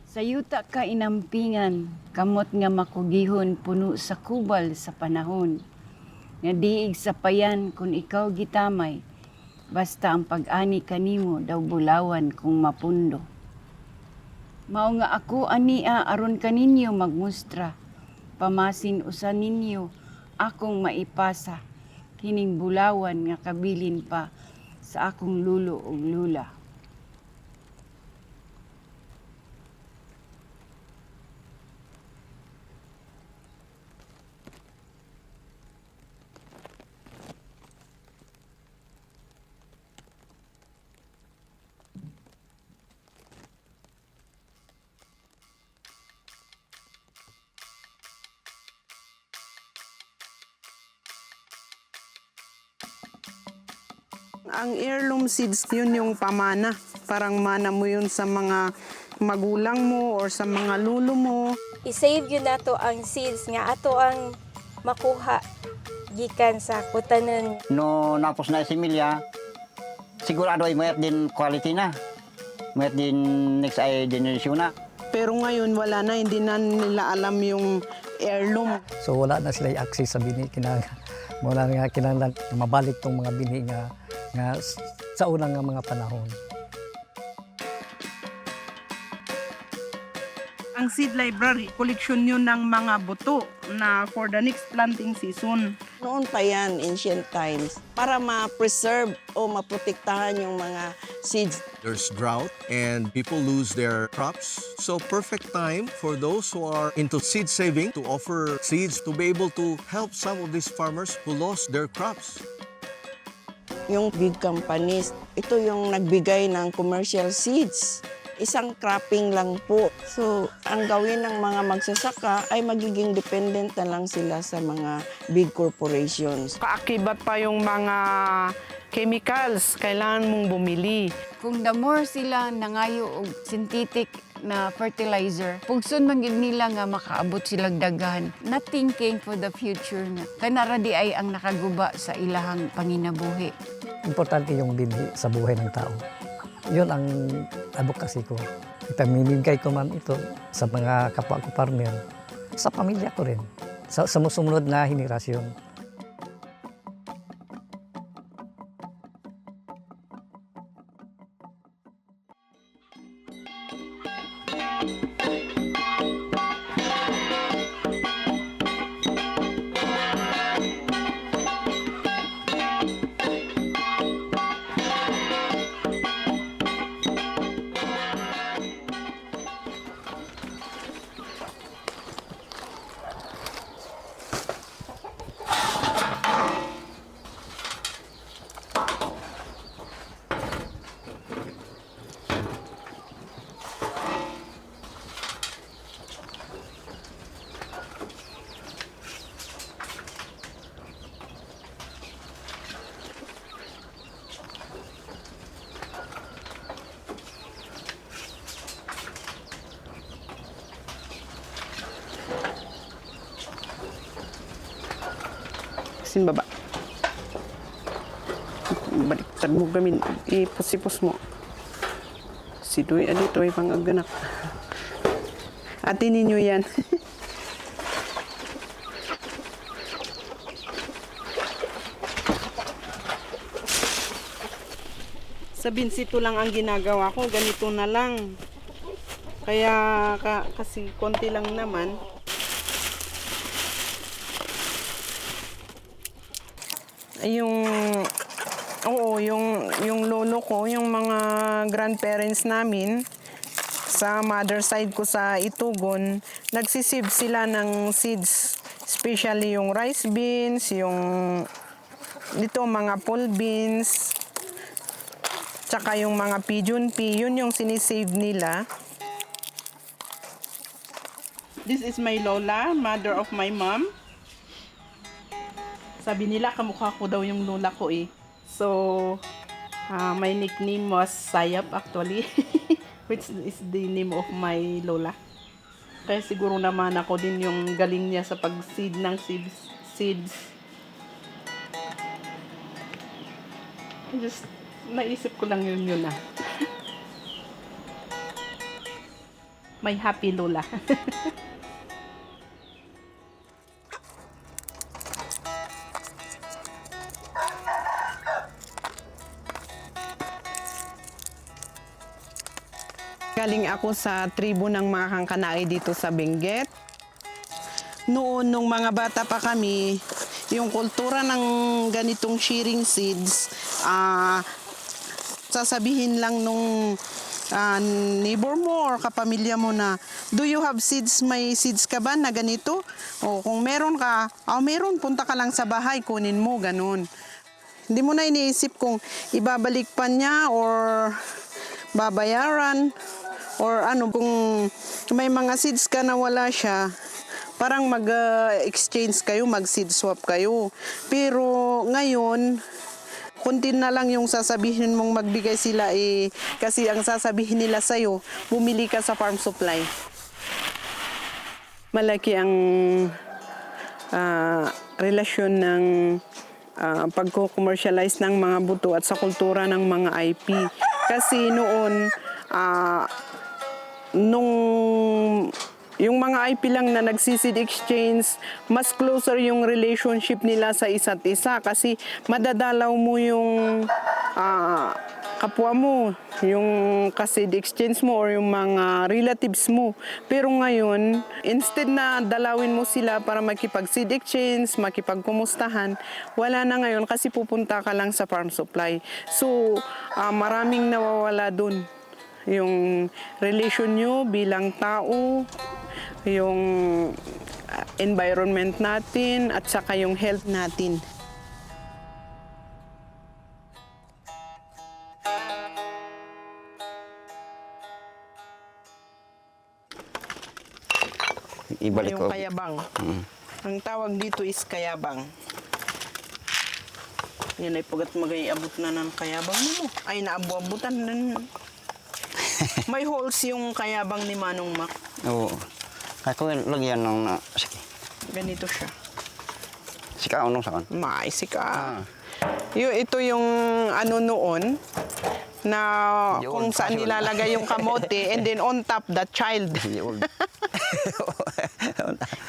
Sayuta ka inampingan, kamot nga makugihon puno sa kubal sa panahon. Nga diig sa payan kung ikaw gitamay, basta ang pag-ani kanimo daw bulawan kung mapundo. Mao nga ako ania aron kaninyo magmustra, pamasin usa ninyo akong maipasa, kining bulawan nga kabilin pa sa akong lulo ug lula. Ang heirloom seeds, yun yung pamana. Parang mana mo yun sa mga magulang mo or sa mga lulo mo. I-save yun nato ang seeds nga ato ang makuha gikan sa kutanan. No napos na similya, sigurado ay mayat din quality na. Mayat din next ay generation na. Pero ngayon wala na, hindi na nila alam yung heirloom. So wala na sila access sa bini wala nga kinahanglan mabalik tong mga bini nga sa unang nga mga panahon. Ang seed library, koleksyon yun ng mga buto na for the next planting season. Noon pa yan, ancient times, para ma-preserve o maprotektahan yung mga seeds. There's drought and people lose their crops. So perfect time for those who are into seed saving to offer seeds to be able to help some of these farmers who lost their crops. Yung big companies, ito yung nagbigay ng commercial seeds. Isang cropping lang po. So, ang gawin ng mga magsasaka ay magiging dependent na lang sila sa mga big corporations. Kaakibat pa yung mga chemicals, kailangan mong bumili. Kung the more sila nangayo og synthetic na fertilizer, pugson man gid nila nga makaabot silang daghan, not thinking for the future nga. Kanara di ay ang nakaguba sa ilahang panginabuhi. Importante yung binhi sa buhay ng tao. Yun ang advocacy ko. Ipamimigay ko man ito sa mga kapwa ko farmer, sa pamilya ko rin, sa sumusunod na henerasyon. Sin baba. Baliktad mo gamin, ipusipos mo. Si Doy, adito ay pangaganak. Ate ninyo yan. Sa binsito lang ang ginagawa ko, ganito na lang. Kaya kasi konti lang naman. Yung lolo ko, yung mga grandparents namin, sa mother side ko sa Itugon, nagsisib sila ng seeds. Especially yung rice beans, yung dito mga pole beans, tsaka yung mga pigeon pea, yun yung sinisave nila. This is my lola, mother of my mom. Sabi nila, kamukha ko daw yung lola ko eh. So, my nickname was Sayap actually, which is the name of my lola. Kaya siguro naman ako din yung galing niya sa pag-seed ng seeds. Just, naisip ko lang yun na. may happy Lola. Galing ako sa tribo ng mga Kangkanaay dito sa Benguet. Noon, nung mga bata pa kami, yung kultura ng ganitong shearing seeds, sasabihin lang nung neighbor mo or kapamilya mo na, do you have seeds? May seeds ka ba na ganito? O kung meron ka, meron, punta ka lang sa bahay, kunin mo, ganun. Hindi mo na iniisip kung ibabalik pa niya or babayaran or ano, kung may mga seeds ka na wala siya, parang mag-exchange kayo, mag-seed swap kayo. Pero ngayon, kunti na lang yung sasabihin mong magbigay sila kasi ang sasabihin nila sa'yo, bumili ka sa farm supply. Malaki ang relasyon ng pagko-commercialize ng mga buto at sa kultura ng mga IP. Kasi noon, nung yung mga IP lang na nagsisid exchange, mas closer yung relationship nila sa isa't isa kasi madadalaw mo yung kapwa mo, yung kasid exchange mo or yung mga relatives mo. Pero ngayon, instead na dalawin mo sila para makipag-seed exchange, makipagkumustahan, wala na ngayon kasi pupunta ka lang sa farm supply. So, maraming nawawala dun. Yung relation nyo bilang tao, yung environment natin, at saka yung health natin. Ibalik Yung ko. kayabang. Ang tawag dito is kayabang. Yan ay pagat magay-abot na ng kayabang mo. Ay, naabu-abutan na. May holes yung kayabang ni Manong Mac. Oo. Ako lagyan ng sige. Ganito siya. Sika unong sakon. May sika. Ito yung ano noon na Yung kung old saan fashioned. nilalagay yung kamote and then on top the child.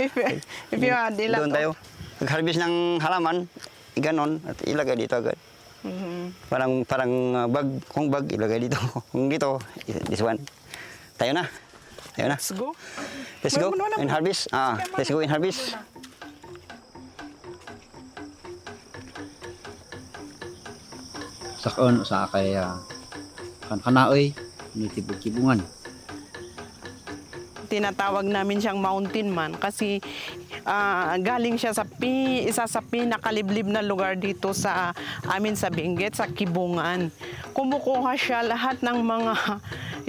if you had Doon tayo. Pag-harvest ng halaman, ganon at ilagay dito agad. Parang bag, kung bag ilagay dito. Kung dito, this one. Tayo na. Tayo na. Let's go. Let's go Wala mo. in harvest. Let's go in harvest. Sakon sa kay kanaoy ni kibungan. Tinatawag namin siyang mountain man kasi galing siya sa isa sa pinakaliblib na lugar dito sa amin sa Benguet, sa Kibungan. Kumukuha siya lahat ng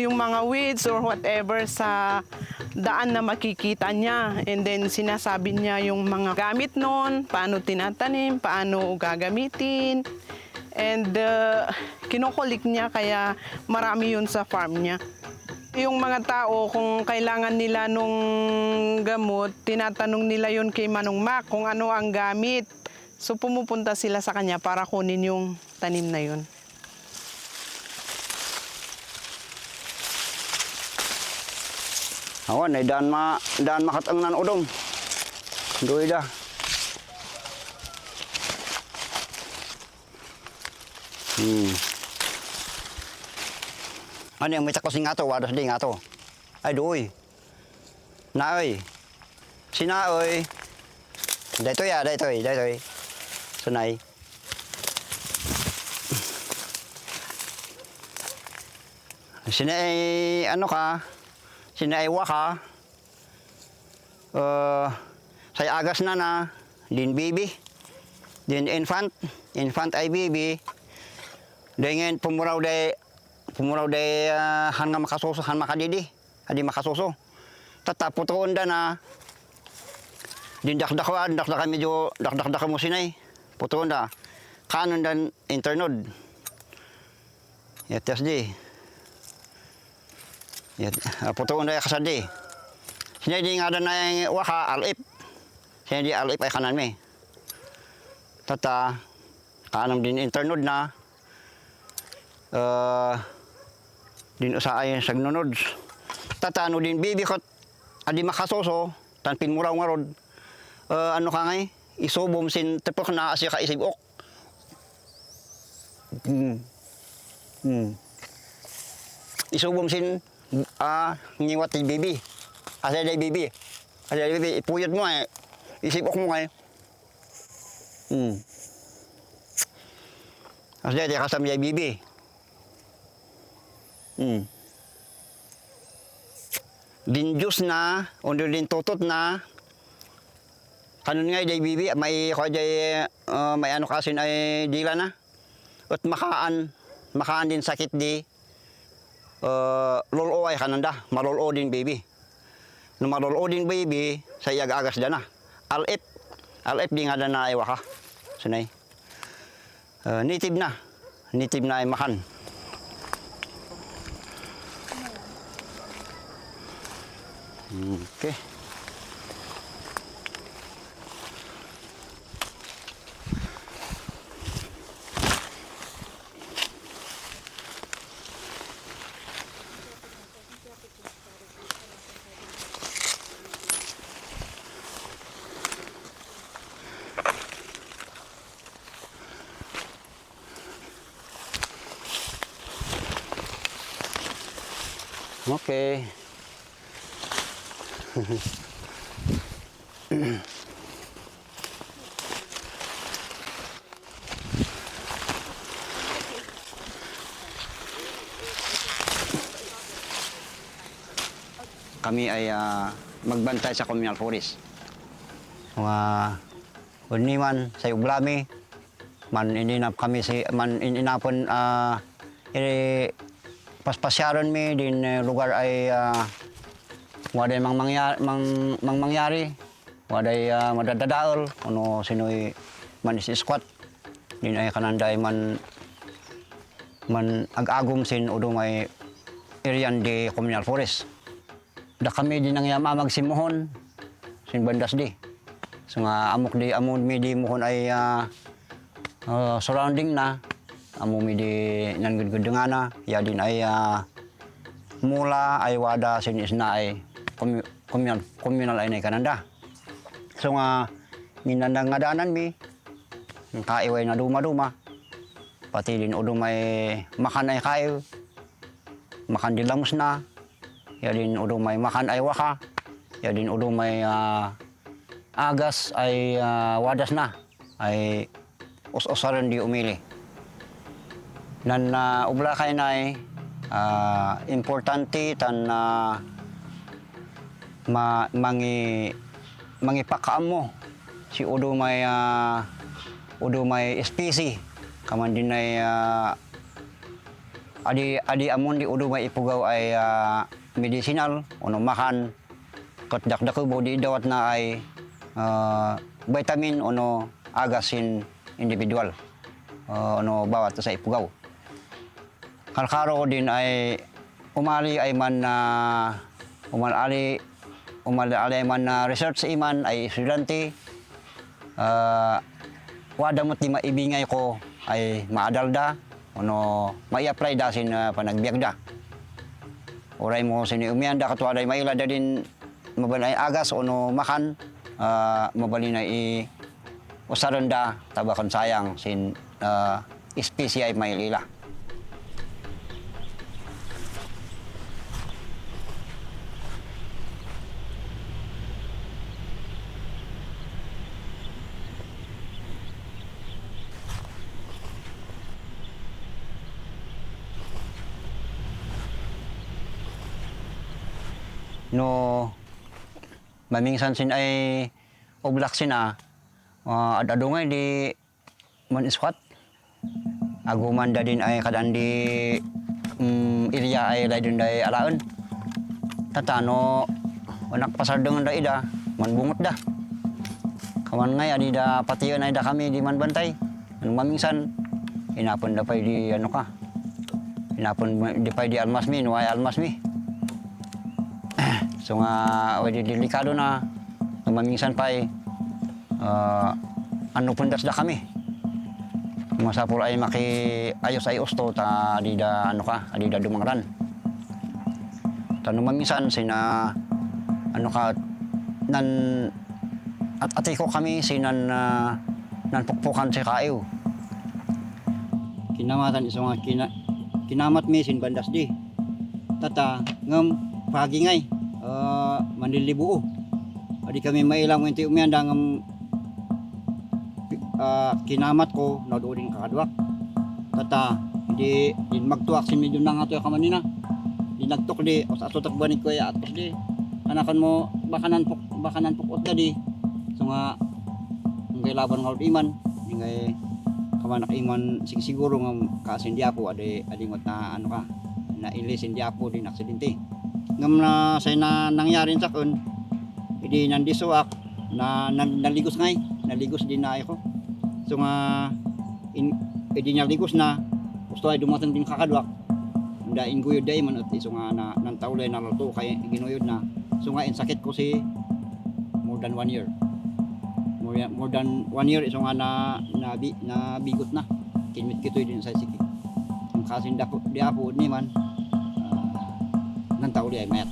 yung mga weeds or whatever sa daan na makikita niya. And then sinasabi niya yung mga gamit noon, paano tinatanim, paano gagamitin. And kinukulik niya kaya marami yun sa farm niya. Yung mga tao, kung kailangan nila nung gamot, tinatanong nila yun kay Manong Mac kung ano ang gamit. So pumupunta sila sa kanya para kunin yung tanim na yun. Awan ay daan makatang nan udong. Doy da. Ano yung may takosing nga to, wadas din nga to. Ay doy. Naoy. Sinaoy. Daytoy daytoy. Sunay. Sinay ano ka? Sinaiwa ka. Say agas na din baby. Din infant ay baby. Dengan pumuraw day han nga makasuso, han makadidi. Adi makasuso. Tataputon da na. Din dakdakan medyo dakdak mo sinay. Putuon da. Kanon dan internod. Yatas di. Putuon da kasadi. Sinay di nga da na yung waka alip. Sinay di alip ay kanan me. Tata kanon din internod na. Din usaay sagnunod. tatano din bibi ko adi makasoso tan pinmuraw nga rod ano ka ngay isubom sin tepok na asya ka isibok. Isubom sin ngiwat di bibi. Asya day bibi. Asya day bibi ipuyot mo ay isibok mo ngay. Asya day kasam day bibi. Din juice na, undo din tutot na. Kanon nga day bibi, may ko day may ano kasin ay dila na. At makaan din sakit di. Lolo ay kananda, malolo din baby. No malolo din baby, sa agas dana. Alip di nga dana ay waka. Sunay. Native na ay makan. Okay. Okay. Kami ay magbantay sa communal forest. Mga uniman sa ublami, man ininap kami man ininapon paspasyaron mi din lugar ay waday mangyari, waday madadadaol, ano sinoy manis squat, din ay kananday man ag-agum sin udo may irian di communal forest. Da kami din ang magsimuhon sin bandas di. So nga amok di amon mi di mohon ay surrounding na amo mi di nangudgudengana ya din ay mula ay wada sin isna ay communal ay nay kananda. So nga minandang ngadanan mi kaiway na duma-duma pati din udo may makan ay kayo makan di lamos na ya din udo may makan ay waka ya din udo may agas ay wadas na ay us-usaran di umili nan ubla kay nay importante tan mangipakaam mo si udo may espesi kaman din ay adi amon di udo may ipugaw ay medicinal uno makan kat dakdako body dawat na ay vitamin uno agasin individual uno bawat sa ipugaw. Kalkaro din ay umali ay man umali ay man research sa iman ay estudyante wada mo't di maibingay ko ay maadalda uno mai-apply da sin panagbiagda. Oray mo sini umianda katwaday mailada din mabalay agas uno makan mabali na usaranda tabakan sayang sin espesi ay mailila. No mamingsan sin ay oblak sina adadungay di man iskwat aguman da din ay kadan di area ay laydun day alaon tatano anak pasardong da ida man bungot da kaman ngay adi da patiyon ay da kami di man bantay ano mamingsan inapon da pay di ano ka inapon di pay di almasmi nuay almasmi. So nga wadi delikado na mamingsan pay ano pundas da kami. Masapul ay ayos ay usto ta di da ano ka, di da dumangran. Tanong maminsan sina ano ka nan at ati ko kami sinan nan pukpukan si kayo. Kinamatan isang nga kinamat mi sin bandas di. Tata ngem pagi ngay manlilibuo. Adi kami mailang ngenti umianda ngem kinamat ko naudo din kakadwak. Tata di magtuak sin medyo nang ato ka manina. Di nagtok di o sa ato takbanik ko ya atos di. Anakan mo bakanan pukot na di. So nga ngay laban nga iman ngay kamanak iman siguro nga kasin di apo adi ngot na ano ka na ilisin di apo din aksidente. Ngam na say na nangyari sa kun idi nandisuak na naligos ngay naligos din na ako. So nga idi niya ligos na gusto ay dumatang din kakadwak. Daing guyod day man at iso nga na nantawlay na luto kay ginuyod na. So nga sakit ko si more than 1 year. More than 1 year iso nga na bigot na. Kinmit kitoy din sa sikik. Ang kasin di apo ni man nantawlay ay mayat.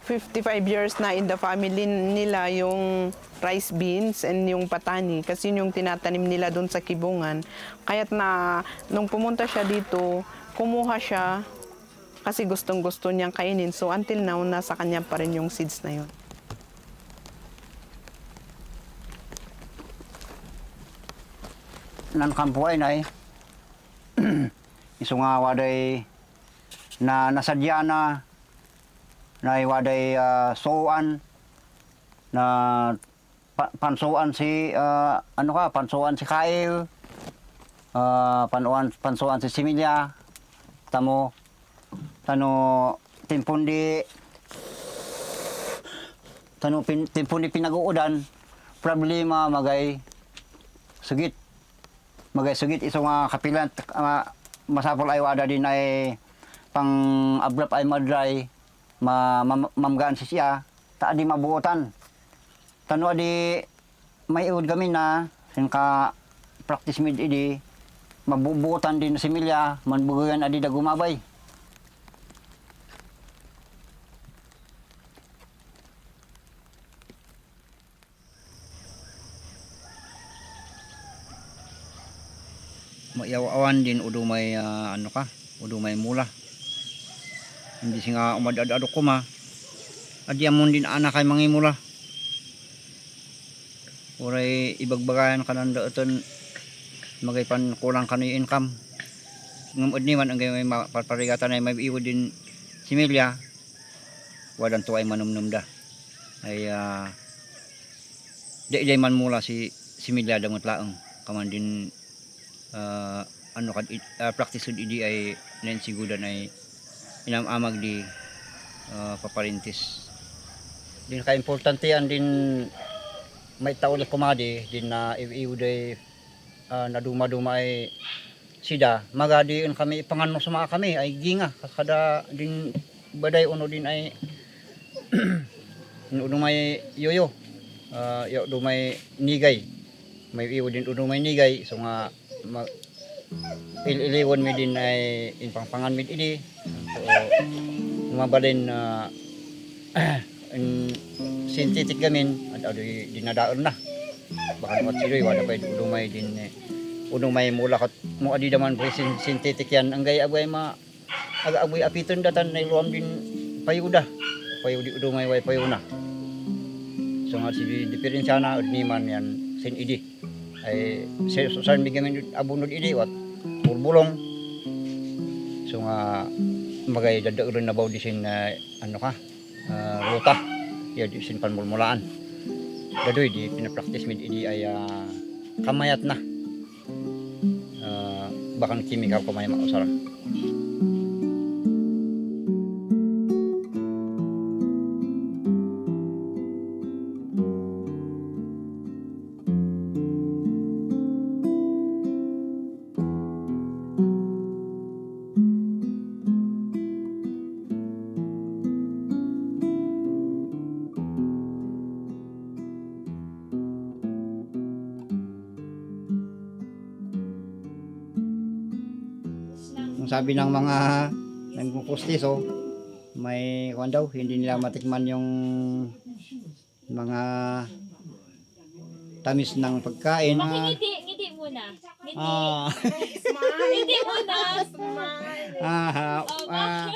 $55 na in the family nila yung rice beans and yung patani kasi yun yung tinatanim nila doon sa Kibungan. Kaya't na nung pumunta siya dito, kumuha siya kasi gustong-gusto niyang kainin. So until now, nasa kanya pa rin yung seeds na yun. Nan kampuay na iso nga waday na nasadya na waday suan na pansuan si pansuan si Kail, pansuan si Similya, tamo timpundi pinag-uudan problema magay sugit iso nga kapilan masapol ay wada din ay pang ablap ay madray mamgaan si siya ta di mabuotan tano adi may iud kami na sin ka practice mid idi mabubuotan din si Milya manbuguyan adi da gumabay. Mayaw-awan din udo may udo may mula. Hindi singa umadadado ko ma. Adi amon din anak kay mangimula. Uray ibagbagayan kanan daoton magaypan kulang kanoy income. Ngumod ni man ang may parigatan ay may iwod din si Milya. Wadan to ay manumnum da. Ay di man mula si Milya damot laeng kaman din practice idi ay nen sigudan ay inamamag di paparintis din ka importante yan din may tauli kumadi din na iuday na duma-duma ay sida magadiin kami ipanganno sa mga kami ay ginga kada din baday uno din ay uno may yoyo do may nigay may iwo din uno may nigay so nga iliwan mi din ay inpangpangan mi idi so mabalin synthetic gamin at dinadaon na baka mo siroy wala pa udumay din udumay mula kat mo adi daman synthetic yan ang gay agay aga-agoy apiton datan na iluam din payuda payudi udumay way payuna so nga si diferensya na ni man yan sin idi ay saan bigamin abunod idi wat bulbulong so nga magay dadauron na baw disin luta ya disin panmulmulaan dadoy di pinapractice med idi ay kamayat na. Bakang kimikal ko may mausara. Ang sabi ng mga nagkukustiso, may kuwan daw, hindi nila matikman yung mga tamis ng pagkain. Ngiti muna. Ngiti. Ah, Ngiti muna. ah,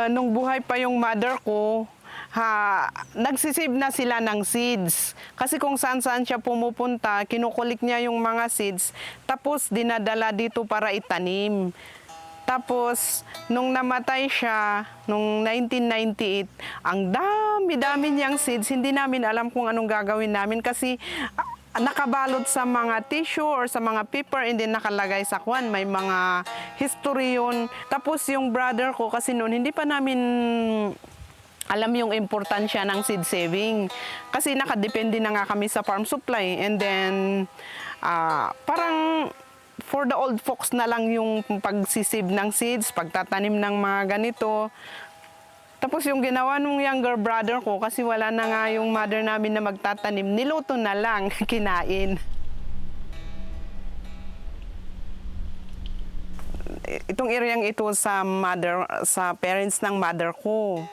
Nung buhay pa yung mother ko, nagsisave na sila ng seeds. Kasi kung saan-saan siya pumupunta, kinukulik niya yung mga seeds, tapos dinadala dito para itanim. Tapos, nung namatay siya, nung 1998, ang dami-dami niyang seeds, hindi namin alam kung anong gagawin namin kasi nakabalot sa mga tissue or sa mga paper and then nakalagay sa kwan. May mga history yun. Tapos yung brother ko, kasi noon hindi pa namin alam yung importansya ng seed saving. Kasi nakadepende na nga kami sa farm supply. And then, parang for the old folks na lang yung pagsisave ng seeds, pagtatanim ng mga ganito. Tapos yung ginawa nung younger brother ko, kasi wala na nga yung mother namin na magtatanim, niluto na lang, kinain. Itong areang ito sa parents ng mother ko.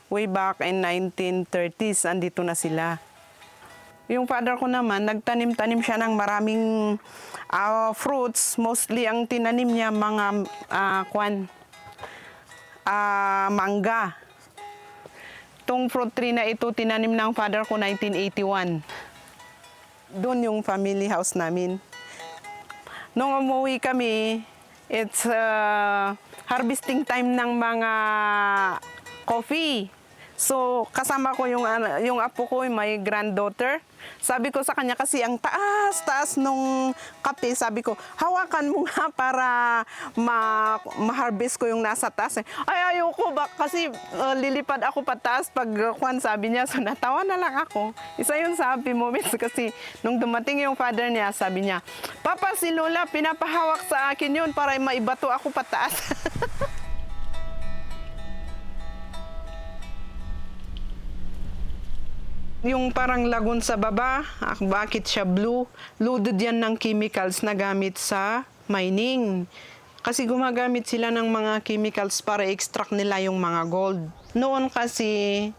Way back in 1930s, andito na sila. Yung father ko naman, nagtanim-tanim siya ng maraming fruits. Mostly ang tinanim niya mga mangga. Itong fruit tree na ito, tinanim ng father ko 1981. Doon yung family house namin. Nung umuwi kami, it's harvesting time ng mga coffee. So, kasama ko yung apo ko, my granddaughter. Sabi ko sa kanya, kasi ang taas-taas nung kape, sabi ko, hawakan mo nga para ma-harvest ko yung nasa taas. Ay, ayoko ba? Kasi lilipad ako pataas pag kwan, sabi niya. So, natawa na lang ako. Isa yun sa happy moments kasi nung dumating yung father niya, sabi niya, Papa, si Lola, pinapahawak sa akin yun para maibato ako pataas. Yung parang lagoon sa baba, bakit siya blue? Loaded yan ng chemicals na gamit sa mining. Kasi gumagamit sila ng mga chemicals para extract nila yung mga gold. Noon kasi,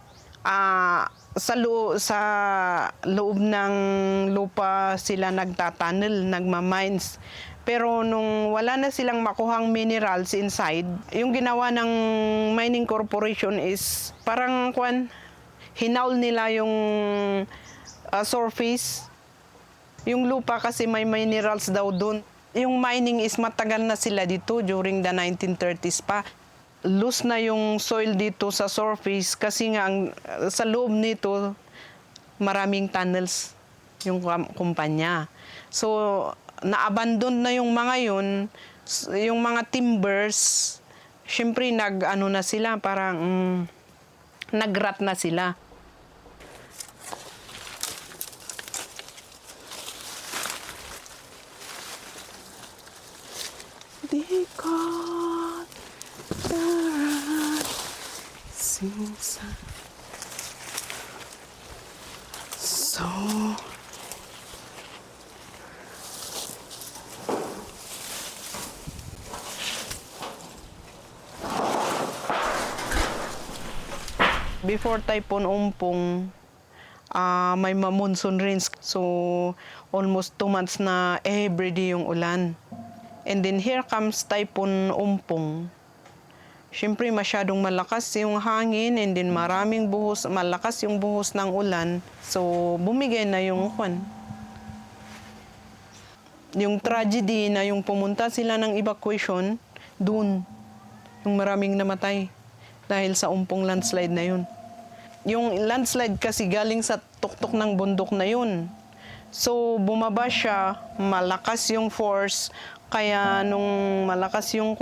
sa loob ng lupa sila nagtatunnel, nagmamines. Pero nung wala na silang makuhang minerals inside, yung ginawa ng mining corporation is parang hinaul nila yung surface. Yung lupa kasi may minerals daw doon. Yung mining is matagal na sila dito during the 1930s pa. Loose na yung soil dito sa surface kasi nga sa loob nito maraming tunnels yung kumpanya. So na-abandon na yung mga yun, yung mga timbers, syempre na sila, parang nag-rot na sila. Di ko darat sinsa so before Typhoon Umpong, may monsoon rains. So, almost 2 months na everyday yung ulan. And then here comes Typhoon Umpong. Siyempre, masyadong malakas yung hangin and then maraming malakas yung buhos ng ulan. So, bumigay na yung yung tragedy na yung pumunta sila ng evacuation, dun. Yung maraming namatay dahil sa umpong landslide na yun. Yung landslide kasi galing sa tuktok ng bundok na yun. So, bumaba siya, malakas yung force, kaya nung malakas yung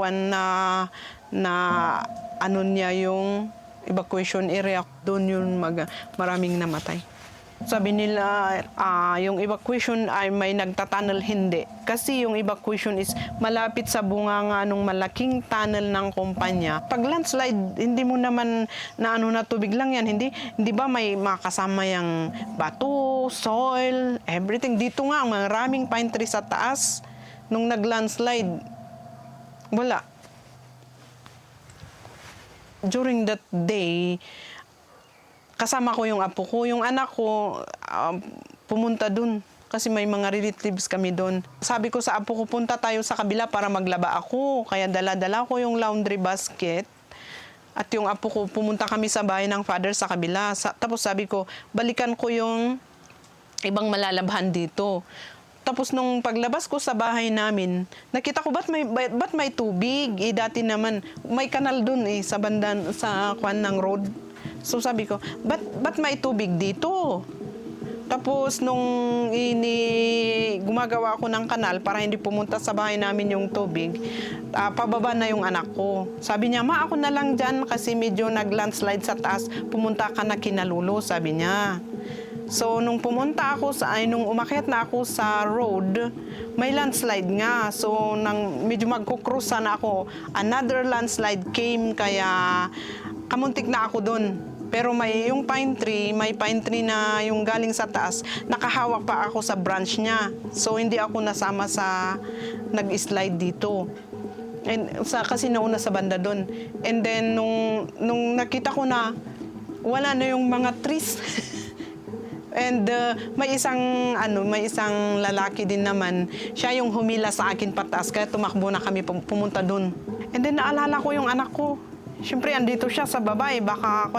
niya yung evacuation area, doon yun maraming namatay. Sabi nila, yung evacuation ay may nagtatunnel, hindi. Kasi yung evacuation is malapit sa bunganga ng malaking tunnel ng kumpanya. Pag landslide, hindi mo naman na tubig lang yan. Hindi ba may makasama yung bato, soil, everything. Dito nga, maraming pine tree sa taas. Nung nag-landslide, wala. During that day, kasama ko yung apo ko. Yung anak ko, pumunta dun. Kasi may mga relatives kami dun. Sabi ko sa apo ko, punta tayo sa kabila para maglaba ako. Kaya dala-dala ko yung laundry basket. At yung apo ko, pumunta kami sa bahay ng father sa kabila. Tapos sabi ko, balikan ko yung ibang malalabhan dito. Tapos nung paglabas ko sa bahay namin, nakita ko, ba't may tubig? Dati naman, may kanal dun sa bandan, sa kwan ng road. So sabi ko, ba't may tubig dito? Tapos nung gumagawa ako ng kanal para hindi pumunta sa bahay namin yung tubig, pababa na yung anak ko. Sabi niya, ma, ako na lang dyan kasi medyo nag-landslide sa taas, pumunta ka na Kinalulo, sabi niya. So nung nung umakyat na ako sa road, may landslide nga. So medyo magkukross na ako, another landslide came, kaya kamuntik na ako doon. Pero may pine tree na yung galing sa taas, nakahawak pa ako sa branch niya. So hindi ako nasama sa nag-slide dito. Kasi nauna sa banda doon. And then nung nakita ko na wala na yung mga trees. And may isang lalaki din naman, siya yung humila sa akin pataas, kaya tumakbo na kami pumunta doon. And then naalala ko yung anak ko. Siyempre, andito siya sa babae. Baka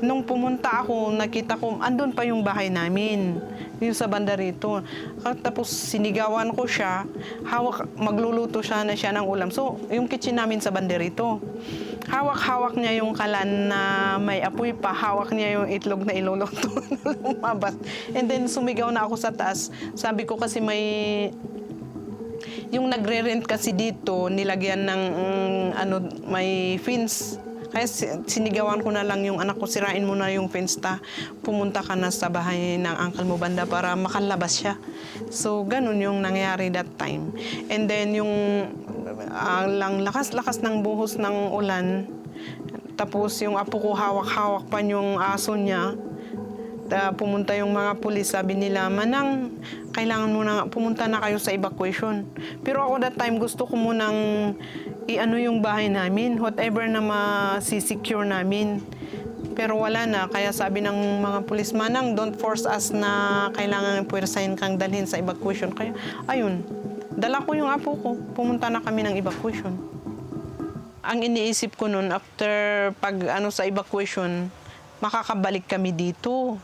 nung pumunta ako, nakita ko, andun pa yung bahay namin. Yung sa banda rito. Tapos sinigawan ko siya. Magluluto siya ng ulam. So, yung kitchen namin sa banda rito. Hawak-hawak niya yung kalan na may apoy pa. Hawak niya yung itlog na iluluto. Lumabas. And then, sumigaw na ako sa taas. Sabi ko kasi yung nagre-rent kasi dito, nilagyan ng may fence. Kaya sinigawan ko na lang yung anak ko, sirain mo na yung fence pumunta ka na sa bahay ng uncle mo banda para makalabas siya. So, ganun yung nangyari that time. And then, yung lakas-lakas ng buhos ng ulan. Tapos, yung apo ko hawak-hawak pa yung aso niya. Pumunta yung mga pulis, sabi nila, Manang, kailangan mo na pumunta na kayo sa evacuation. Pero ako that time, gusto ko munang yung bahay namin, whatever na masisecure namin. Pero wala na, kaya sabi ng mga pulis, Manang, don't force us na kailangan puwersahin kang dalhin sa evacuation. Kaya, ayun, Dala ko yung apo ko. Pumunta na kami ng evacuation. Ang iniisip ko noon, after sa evacuation, makakabalik kami dito.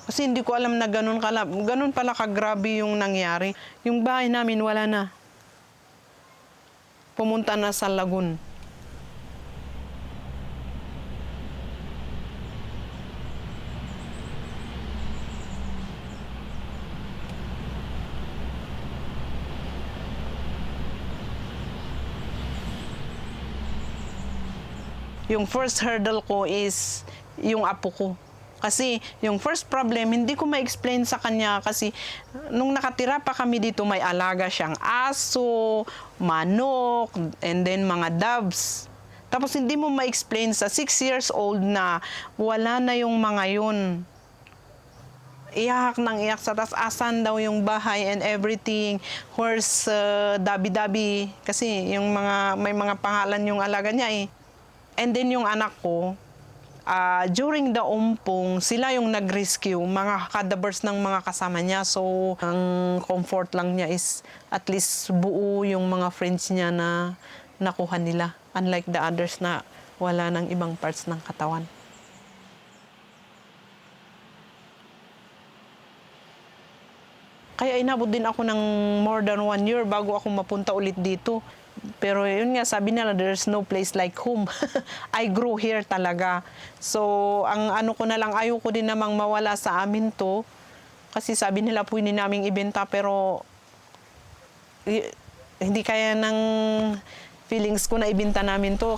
Kasi hindi ko alam na ganun pala kagrabe yung nangyari. Yung bahay namin wala na. Pumunta na sa lagoon. Yung first hurdle ko is yung apo ko. Kasi yung first problem, hindi ko ma-explain sa kanya kasi nung nakatira pa kami dito, may alaga siyang aso, manok, and then mga doves. Tapos hindi mo ma-explain sa 6 years old na wala na yung mga yun. Iyak nang iyak sa tas asan daw yung bahay and everything. Where's Dabi-Dabi? Kasi yung may mga pangalan yung alaga niya eh. And then yung anak ko, during the umpong, sila yung nag-rescue, mga cadavers ng mga kasama niya. So, ang comfort lang niya is at least buo yung mga friends niya na nakuha nila. Unlike the others na wala ng ibang parts ng katawan. Kaya inabot din ako ng more than 1 year bago ako mapunta ulit dito. Pero yun nga, sabi nila, there's no place like home. I grew here talaga. So, ang ano ko na lang, ayoko din namang mawala sa amin to. Kasi sabi nila, pwede naming ibenta, pero hindi kaya ng feelings ko na ibenta namin to.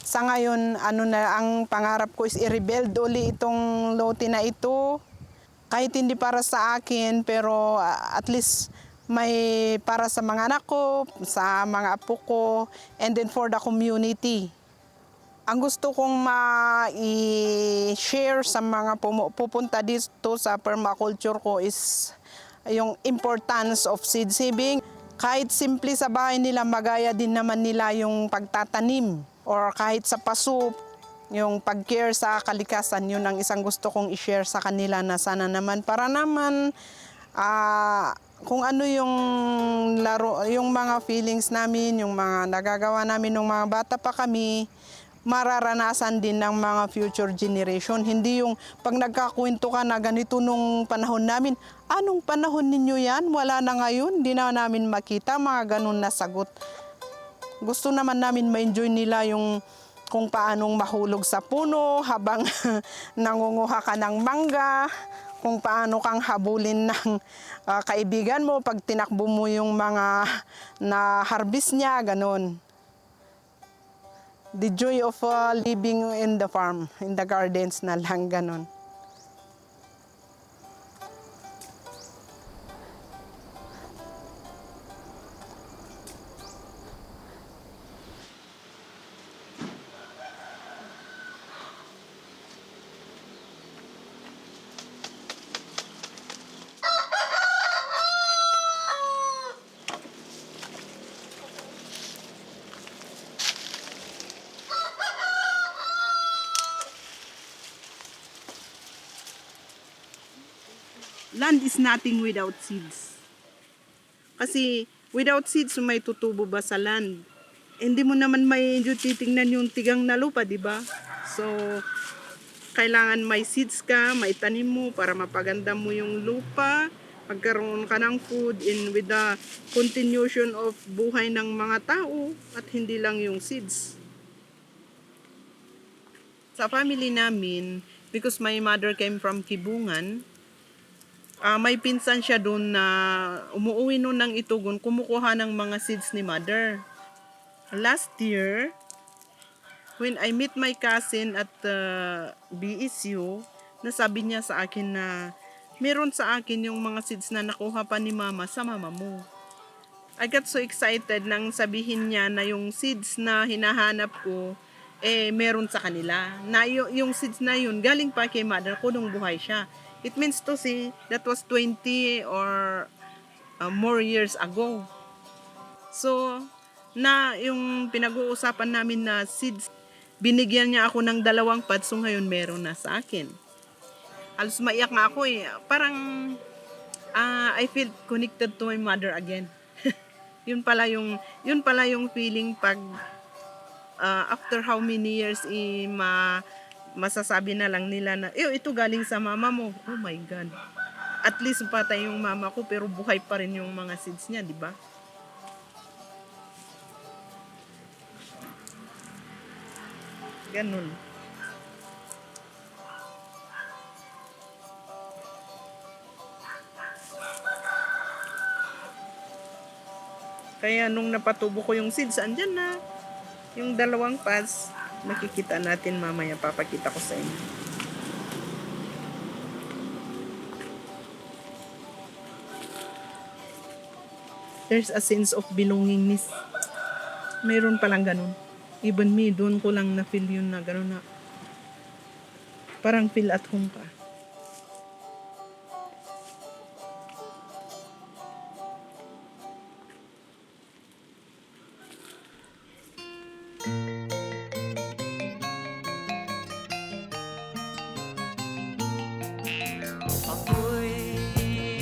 Sa ngayon, ang pangarap ko is i-rebuild uli itong lote na ito. Kahit hindi para sa akin, pero at least may para sa mga anak ko, sa mga apo ko, and then for the community. Ang gusto kong ma-share sa mga pupunta dito sa permaculture ko is yung importance of seed saving. Kahit simple sa bahay nila, magaya din naman nila yung pagtatanim. Or kahit sa paso, yung pag-care sa kalikasan, yun ang isang gusto kong i-share sa kanila na sana naman para naman kung ano yung laro, yung mga feelings namin, yung mga nagagawa namin nung mga bata pa kami, mararanasan din ng mga future generation. Hindi yung pag nagkakwento ka na ganito nung panahon namin, anong panahon ninyo yan? Wala na ngayon, hindi na namin makita mga ganun na sagot. Gusto naman namin ma-enjoy nila yung kung paanong mahulog sa puno habang nangunguha ka ng mangga, kung paano kang habulin ng kaibigan mo pag tinakbo mo yung mga na-harvest niya, ganun. The joy of living in the farm, in the gardens na lang, ganun. Land is nothing without seeds. Kasi without seeds, may tutubo ba sa land? Hindi mo naman may titingnan yung tigang na lupa, di ba? So, kailangan may seeds ka, may tanim mo para mapaganda mo yung lupa, magkaroon ka ng food with the continuation of buhay ng mga tao at hindi lang yung seeds. Sa family namin, because my mother came from Kibungan, may pinsan siya doon na umuwi noon ng Itugon, kumukuha ng mga seeds ni mother. Last year, when I met my cousin at BSU, nasabi niya sa akin na meron sa akin yung mga seeds na nakuha pa ni mama sa mama mo. I got so excited nang sabihin niya na yung seeds na hinahanap ko, meron sa kanila. Na yung seeds na yun, galing pa kay mother ko nung buhay siya. It means to say, that was 20 or more years ago. So, na yung pinag-uusapan namin na seeds, binigyan niya ako ng 2 pads, so ngayon meron na sa akin. Halos maiyak nga ako eh. Parang, I feel connected to my mother again. Yun pala yung feeling pag after how many years masasabi na lang nila na ito galing sa mama mo. Oh my God. At least patay yung mama ko pero buhay pa rin yung mga seeds niya, di ba? Ganun. Kaya nung napatubo ko yung seeds, andyan na. Yung 2 pads, makikita natin mamaya. Papakita ko sa inyo. There's a sense of belongingness. Mayroon palang ganun. Even me, doon ko lang na-feel yun na ganun na. Parang feel at home ka. Ako'y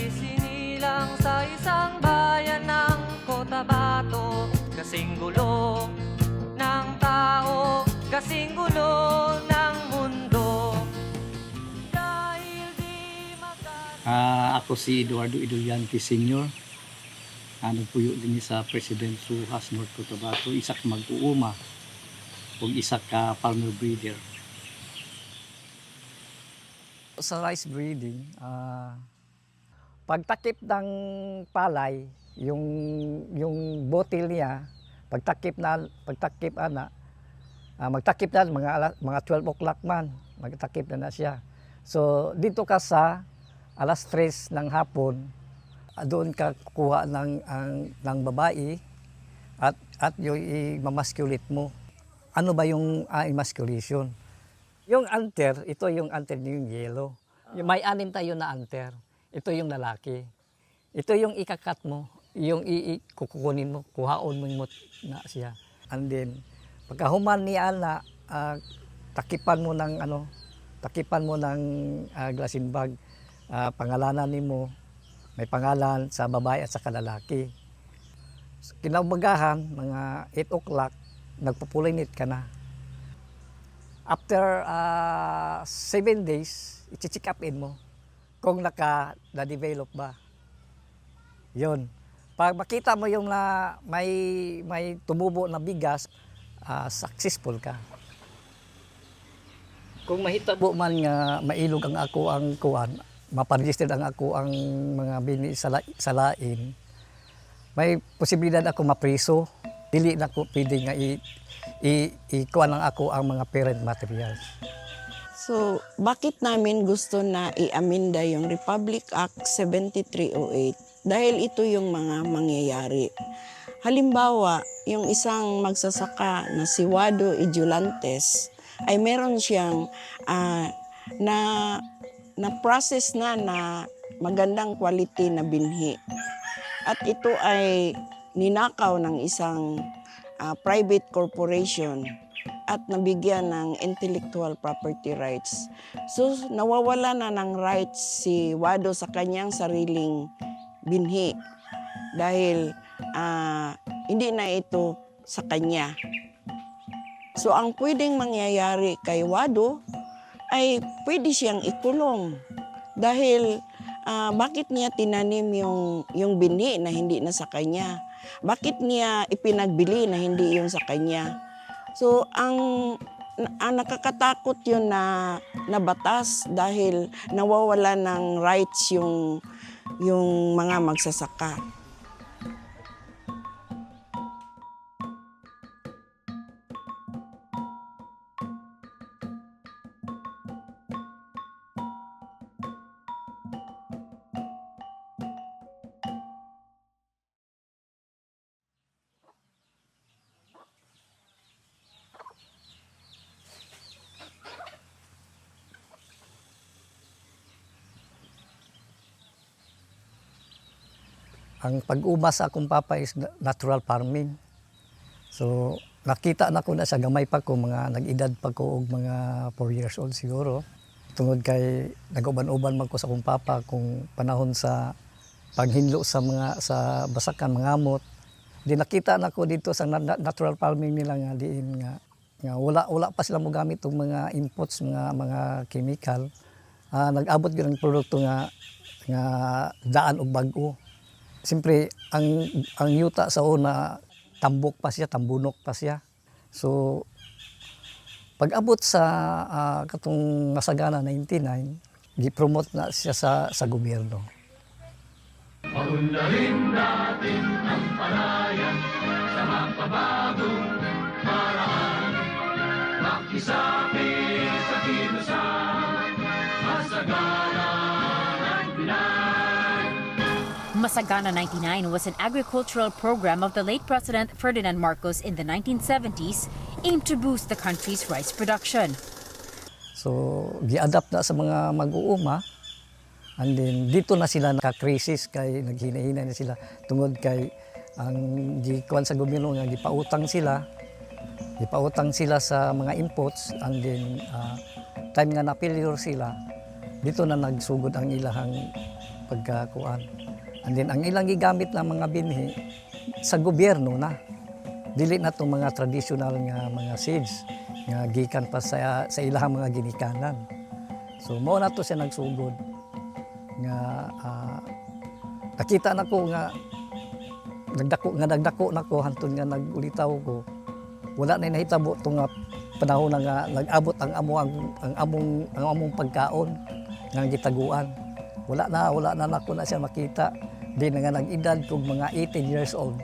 sinilang sa isang bayan ng Cotabato, kasing gulo ng tao, kasing gulo ng mundo. Dahil di Ako si Eduardo Iduliante Sr. Nagpuyo din sa President Rojas, North Cotabato, isa ka mag-uuma o isa ka farmer breeder. Sa rice breeding, pagtakip ng palay, yung bottle niya, magtakip na mga 12 o'clock man, magtakip na siya. So dito ka sa alas 3 ng hapon, doon ka kukuha ng babae at yung i-masculate mo. Ano ba yung emasculation? Yung anter, ito yung anter yung yellow. May 6 tayo na anter. Ito yung lalaki. Ito yung ikakat mo, yung kukunin mo, kuhaon mo na siya. And then, pagkahuman niya na, takipan mo ng glassine bag, pangalanan nimo, may pangalan sa babae at sa lalaki. Kinaumagahan, mga 8 o'clock, nagpupulinit ka na. After 7 days, i-check upin mo kung na-develop ba. Yun. Pag makita mo yung may tumubo na bigas, successful ka. Kung mahitabo man nga mailog ang ako ang kuwan, maparegister ang ako ang mga bini sa lain, may posibilidad ako mapriso. Dili na ko pwede nga ikuha lang ako ang mga parent materials. So, bakit namin gusto na i-aminda yung Republic Act 7308? Dahil ito yung mga mangyayari. Halimbawa, yung isang magsasaka na si Wado Idulantes ay meron siyang na process na magandang quality na binhi. At ito ay ninakaw ng isang private corporation at nabigyan ng intellectual property rights. So, nawawala na ng rights si Wado sa kanyang sariling binhi dahil hindi na ito sa kanya. So, ang pwedeng mangyayari kay Wado ay pwede siyang ikulong dahil bakit niya tinanim yung binhi na hindi na sa kanya? Bakit niya ipinagbili na hindi yung sa kanya? So, ang nakakatakot yun na batas dahil nawawala ng rights yung mga magsasaka. ang pag-uma sa akong papa is natural farming. So nakita na ko na sa gamay pa ko, mga nag-edad pa ko og mga 4 years old siguro. Tungod kay nag-uban-uban man ko sa akong papa kung panahon sa paghinlo sa basakan, mga amot. Di nakita na ko dito sa natural farming nila nga diin nga wala pa sila mo gamit og mga inputs, mga chemical. Nag-abot gyud ang produkto nga daan og bag-o. Siyempre ang yuta sa una tambok pa siya, tambunok pa siya. So pag-abot sa katong Masagana 99, gi-promote na siya sa gobyerno. Paunlarin natin ang palayan sa mapabagong paraan. Makisabi sa kilusan, Masagana 99. Masagana 99 was an agricultural program of the late President Ferdinand Marcos in the 1970s aimed to boost the country's rice production. So gi-adapt na sa mga mag-uuma. And then dito na sila nakakrisis kay naghina-hina na sila tungod kay ang gikuan sa gobyerno nga gipautang sila sa mga inputs, and then time nga na-failure sila, dito na nagsugod ang ilahang pagkakuan. And then ang ilang gigamit na mga binhi sa gobyerno na, dili na itong mga traditional nga mga seeds nga gikan pa sa ilahang mga ginikanan. So mao na to siya nagsugod nga nakita na ko nga nagdako na ko hantod nga nagulitaw ko, wala na nahitabo itong panahon na nga nag-abot ang among pagkaon nga gitaguan. Wala na nako na siya makita. Di na nga nag-edad kog mga 18 years old.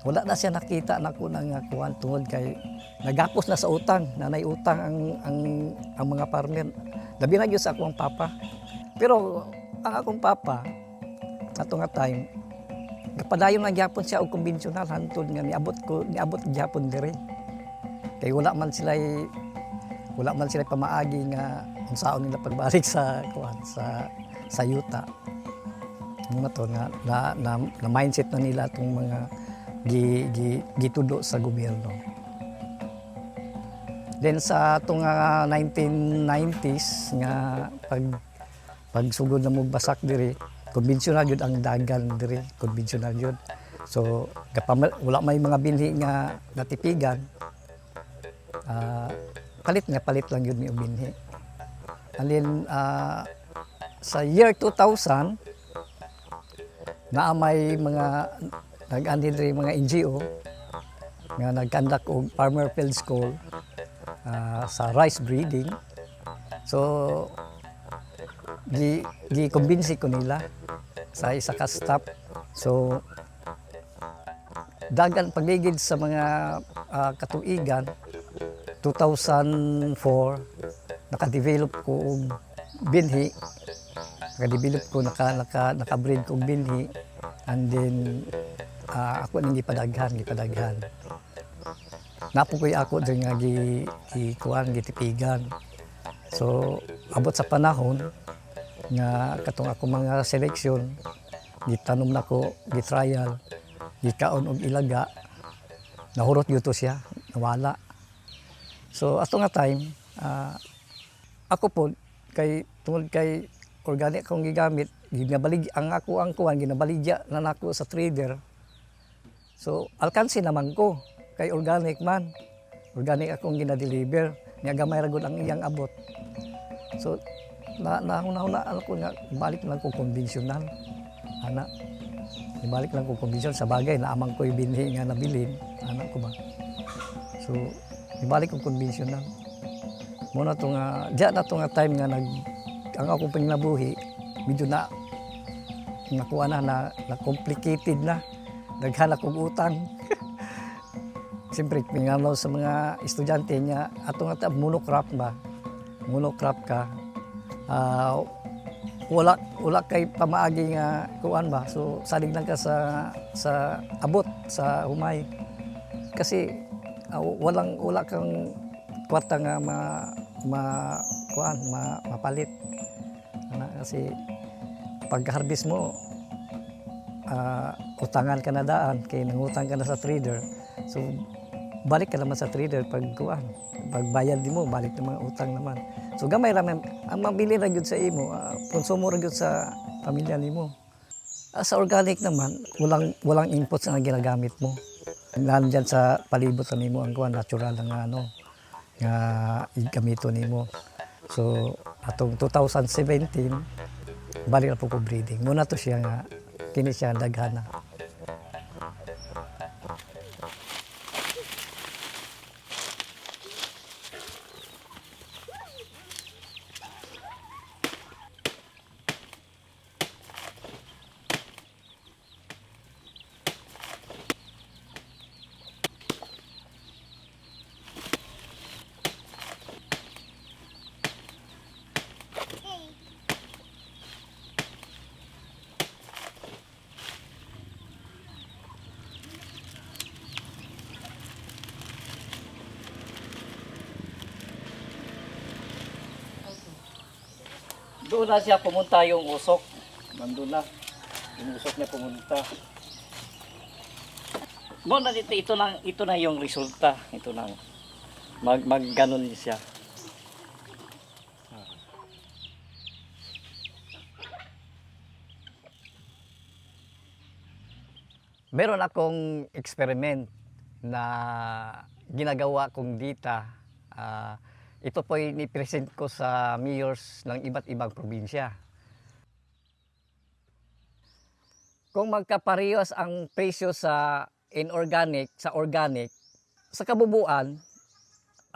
Wala na siya nakita nako na nga kuan tungod kay nagapos na sa utang, nanay utang ang mga farmer. Labi na gyud sa akong papa. Pero ang akong papa ato nga time kapadayon na gyapon siya og konbensyonal hantod nga niabot gyapon diri. Kay wala man sila pamaagi nga unsaon nila pagbalik sa kuan sa yuta. Ano to na mindset na nila tong mga gitudo sa gobyerno. Then sa itong 1990s nga pagsugod na magbasak diri, konbensyonal yun ang dagan diri, konbensyonal yun. So wala may mga binhi nga natipigan, palit lang yun yung binhi. Alin sa year 2000 may mga nag-andi diri mga NGO nga nag-conduct og farmer field school sa rice breeding. So gi-convince ko nila sa isa ka staff. So dagan pagligid sa mga katuigan 2004 naka-develop ko og binhi. Naka-develop ko naka-breed ko og binhi, and then ako nang gipadaghan. Napukoy ako din nga gitipigan. So abot sa panahon nga katong ako mga seleksyon, gitanom na ko, gitrial, gikaon og ilaga, nahurot yuto siya, nawala. So ato nga time, ako po tungod kay organic akong gigamit, ginabaligya na nako sa trader. So alkansi naman ko kay organic man. Organic akong gina-deliver, nga gamay ra gud ang iyang abot. So nahuna ako nga balik lang ko konbensyonal. Ibalik lang ko konbensyonal sa bagay na amang ko'y binhi nga nabilin, anak ko ba. So ibalik ko konbensyonal. Muna to nga time nga ang akong panginabuhi medyo nakuha na complicated na. Naghanap kong utang. Siyempre, pingalaw sa mga estudyante niya, ato nga monocrop ba? Monocrop ka. Wala kay pamaagi nga kuan ba? So, salig lang ka sa abot, sa humay. Kasi wala kang kwarta nga mapalit. Kasi pag-harvest mo, utangan ka na daan, kay nangutang ka na sa trader. So, balik ka naman sa trader pag kuan. Pag bayad mo, balik naman utang naman. So, gamay raman, ang mabili ra gyud sa imo, konsumo ra gyud sa pamilya nimo. Sa organic naman, walang inputs na ginagamit mo. Nandiyan sa palibot sa nimo ang kuan, natural nga nga gamito nimo. So, atong 2017, balik na po ko breeding. Muna to siya nga, kini siya daghana. Doon na siya pumunta yung usok. Nandun na. Yung usok niya pumunta. Muna dito, ito na yung resulta. Ito na. Magganon siya. Meron akong experiment na ginagawa kong dita. Ito po ni-present ko sa mayors ng iba't ibang probinsya. Kung magkaparehas ang presyo sa inorganic, sa organic, sa kabubuan,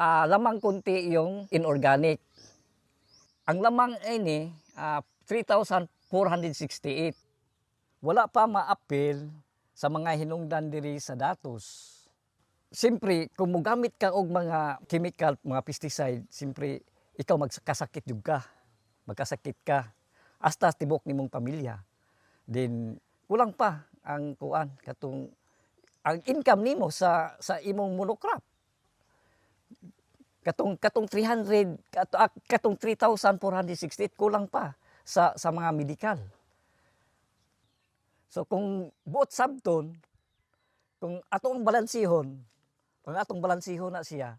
lamang kunti yung inorganic. Ang lamang ini, 3,468. Wala pa ma-appeal sa mga hinungdan diri sa datos. Siyempre, kung mogamit ka og mga chemical, mga pesticide, siyempre, ikaw magkasakit jud ka. Magkasakit ka. Hasta tibok nimong pamilya. Then, kulang pa ang kuan, ang income nimo sa imong monocrop. Katong 3,468 kulang pa sa mga medical. So kung buot sabton, kung atong balansihon na siya,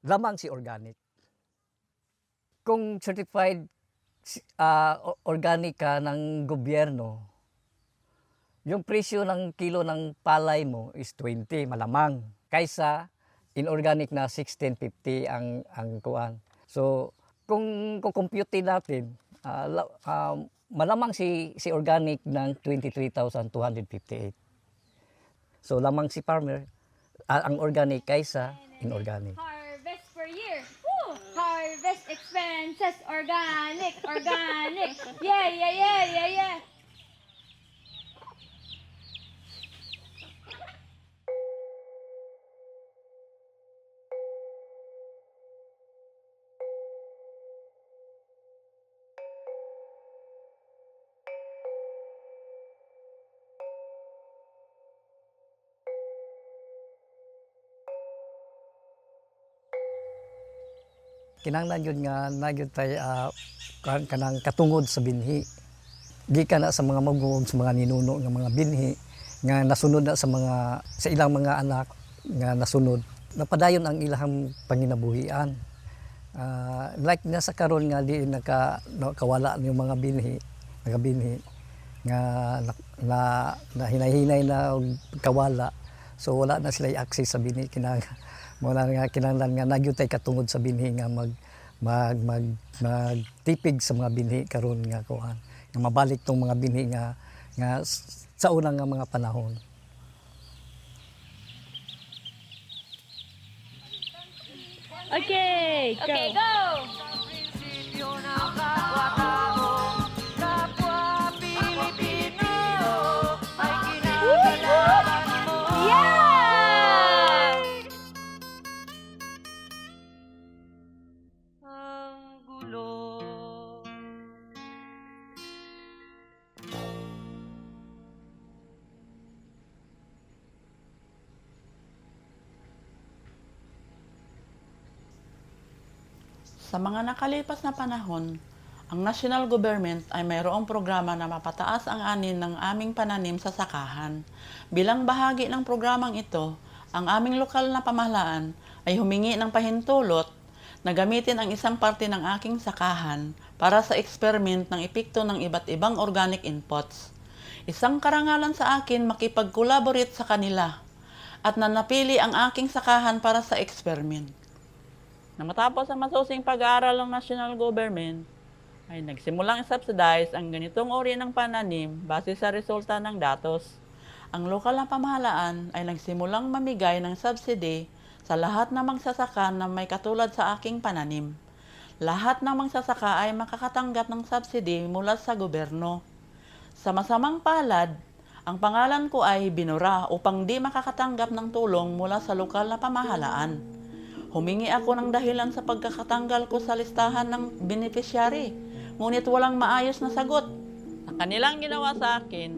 lamang si organic. Kung certified organic ka ng gobyerno, yung presyo ng kilo ng palay mo is 20, malamang. Kaysa inorganic na 16.50 ang kuan. So kung kukumpute natin, malamang si organic ng 23,258. So lamang si farmer ang organic kaysa inorganic. Harvest per year. Woo! Harvest expenses. Organic. Yeah. Kinahanglan yun nga nagyud tay kanang katungod sa binhi. Di ka na sa mga maguwag, sa mga ninuno ng mga binhi nga nasunod na sa ilang mga anak nga nasunod. Napadayon ang ilang panginabuhian. Like na sa karon nga di nakawala yung mga binhi nga na hinay-hinay na kawala. So wala na sila access sa binhi mula nga kinahanglan nga nagyud tay katungod sa binhi nga magtipig sa mga binhi karon nga kuan nga mabalik tong mga binhi nga sa unang nga mga panahon. Okay, go! Sa mga nakalipas na panahon, Ang national government ay mayroong programa na mapataas ang anin ng aming pananim sa sakahan. Bilang bahagi ng programang ito, ang aming lokal na pamahalaan ay humingi ng pahintulot na gamitin ang isang parte ng aking sakahan para sa experiment ng epekto ng iba't ibang organic inputs. Isang karangalan sa akin makipag-collaborate sa kanila at nanapili ang aking sakahan para sa experiment. Na matapos ang masusing pag-aaral ng national government, ay nagsimulang subsidize ang ganitong uri ng pananim base sa resulta ng datos. Ang lokal na pamahalaan ay nagsimulang mamigay ng subsidy sa lahat ng magsasaka na may katulad sa aking pananim. Lahat ng magsasaka ay makakatanggap ng subsidy mula sa gobyerno. Sa masamang palad, ang pangalan ko ay binura upang di makakatanggap ng tulong mula sa lokal na pamahalaan. Humingi ako ng dahilan sa pagkakatanggal ko sa listahan ng beneficiary, ngunit walang maayos na sagot. Sa kanilang ginawa sa akin,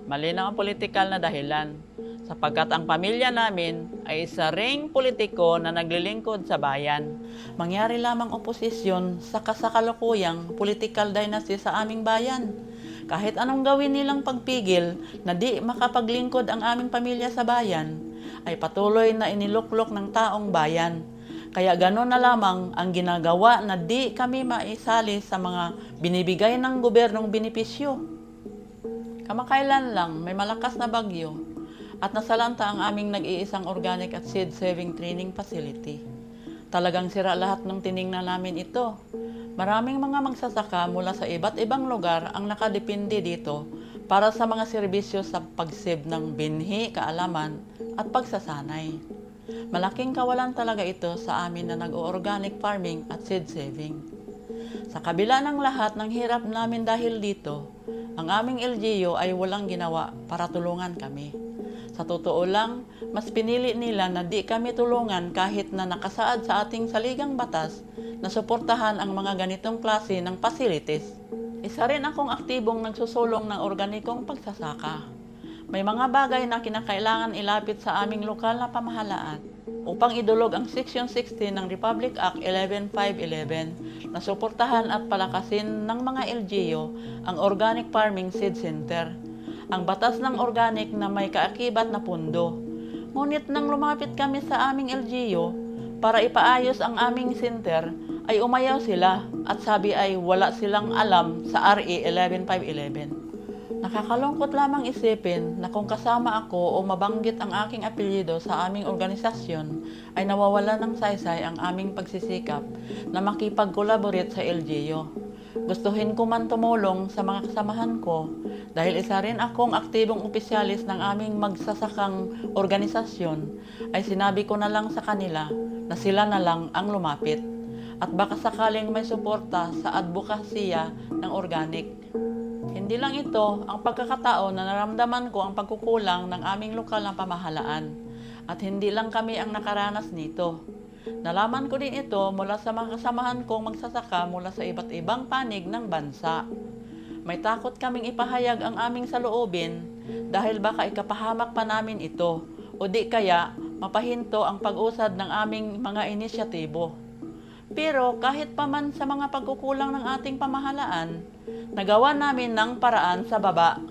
malinaw ang politikal na dahilan, sapagkat ang pamilya namin ay isa ring politiko na naglilingkod sa bayan. Mangyari lamang oposisyon sa kasakalukuyang political dynasty sa aming bayan. Kahit anong gawin nilang pagpigil na di makapaglingkod ang aming pamilya sa bayan, ay patuloy na iniluklok ng taong bayan. Kaya gano'n na lamang ang ginagawa na di kami maisali sa mga binibigay ng gobyernong benepisyo. Kamakailan lang may malakas na bagyo at nasalanta ang aming nag-iisang organic at seed saving training facility. Talagang sira lahat ng tiningnan namin ito. Maraming mga magsasaka mula sa iba't ibang lugar ang nakadepende dito para sa mga serbisyo sa pag-save ng binhi, kaalaman at pagsasanay. Malaking kawalan talaga ito sa amin na nag-organic farming at seed saving. Sa kabila ng lahat ng hirap namin dahil dito, ang aming LGU ay walang ginawa para tulungan kami. Sa totoo lang, mas pinili nila na di kami tulungan kahit na nakasaad sa ating saligang batas na suportahan ang mga ganitong klase ng facilities. Isa rin akong aktibong nagsusulong ng organikong pagsasaka. May mga bagay na kinakailangan ilapit sa aming lokal na pamahalaan upang idulog ang Section 60 ng Republic Act 11511 na suportahan at palakasin ng mga LGU ang Organic Farming Seed Center, ang batas ng organic na may kaakibat na pundo. Ngunit nang lumapit kami sa aming LGU para ipaayos ang aming center, ay umayaw sila at sabi ay wala silang alam sa RA 11511. Nakakalungkot lamang isipin na kung kasama ako o mabanggit ang aking apelyido sa aming organisasyon, ay nawawala ng saysay ang aming pagsisikap na makipag-collaborate sa LGU. Gustuhin ko man tumulong sa mga kasamahan ko dahil isa rin akong aktibong opisyalis ng aming magsasakang organisasyon, ay sinabi ko na lang sa kanila na sila na lang ang lumapit at baka sakaling may suporta sa advokasya ng organic. Hindi lang ito ang pagkakataon na naramdaman ko ang pagkukulang ng aming lokal na pamahalaan at hindi lang kami ang nakaranas nito. Nalaman ko din ito mula sa mga kasamahan kong magsasaka mula sa iba't ibang panig ng bansa. May takot kaming ipahayag ang aming saloobin dahil baka ikapahamak pa namin ito o di kaya mapahinto ang pag-usad ng aming mga inisyatibo. Pero kahit pa man sa mga pagkukulang ng ating pamahalaan, nagawa namin ng paraan sa baba.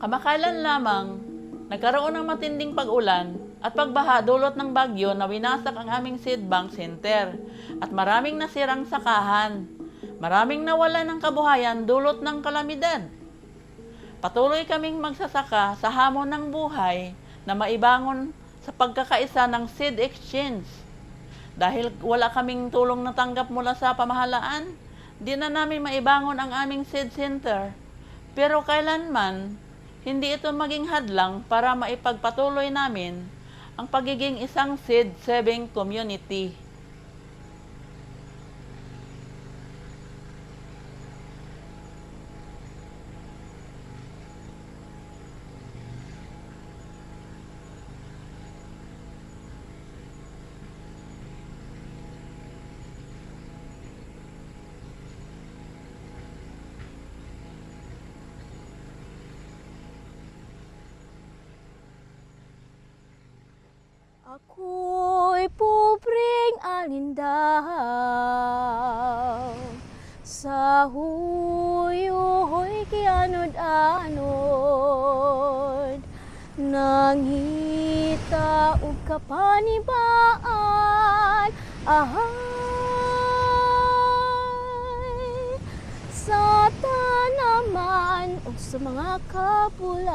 Kamakailan lamang, nagkaroon ng matinding pag-ulan at pagbaha dulot ng bagyo na winasak ang aming seed bank center at maraming nasirang sakahan. Maraming nawala ng kabuhayan dulot ng kalamidad. Patuloy kaming magsasaka sa hamon ng buhay na maibangon sa pagkakaisa ng seed exchange. Dahil wala kaming tulong na tanggap mula sa pamahalaan, di na namin maibangon ang aming seed center. Pero kailanman, hindi ito maging hadlang para maipagpatuloy namin ang pagiging isang seed saving community. Ako'y pobreng alindaw sa Mangita ug kapanibaan ahay sa tanaman ug sa mga kapulakan.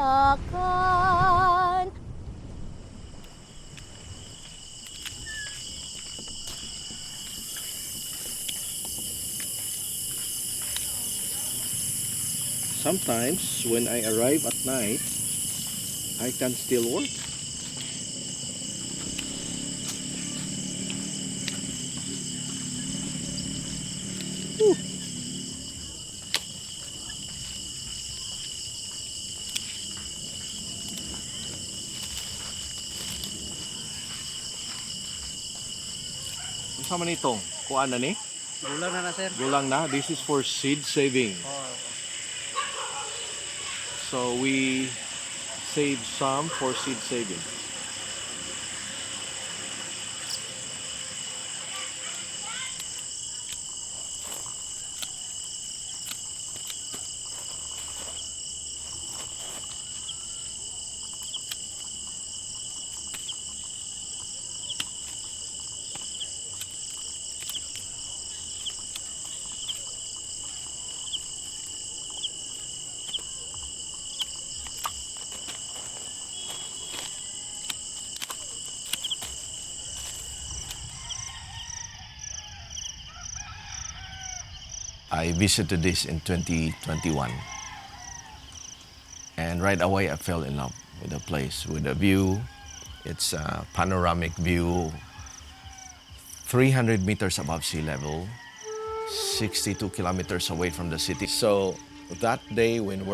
Sometimes when I arrive at night, I can still work. Whew. Ang sama nito, kuan na ni? Gulang na sir. Gulang na. This is for seed saving. So we save some for seed saving. I visited this in 2021, and right away I fell in love with the place, with the view. It's a panoramic view, 300 meters above sea level, 62 kilometers away from the city. So that day when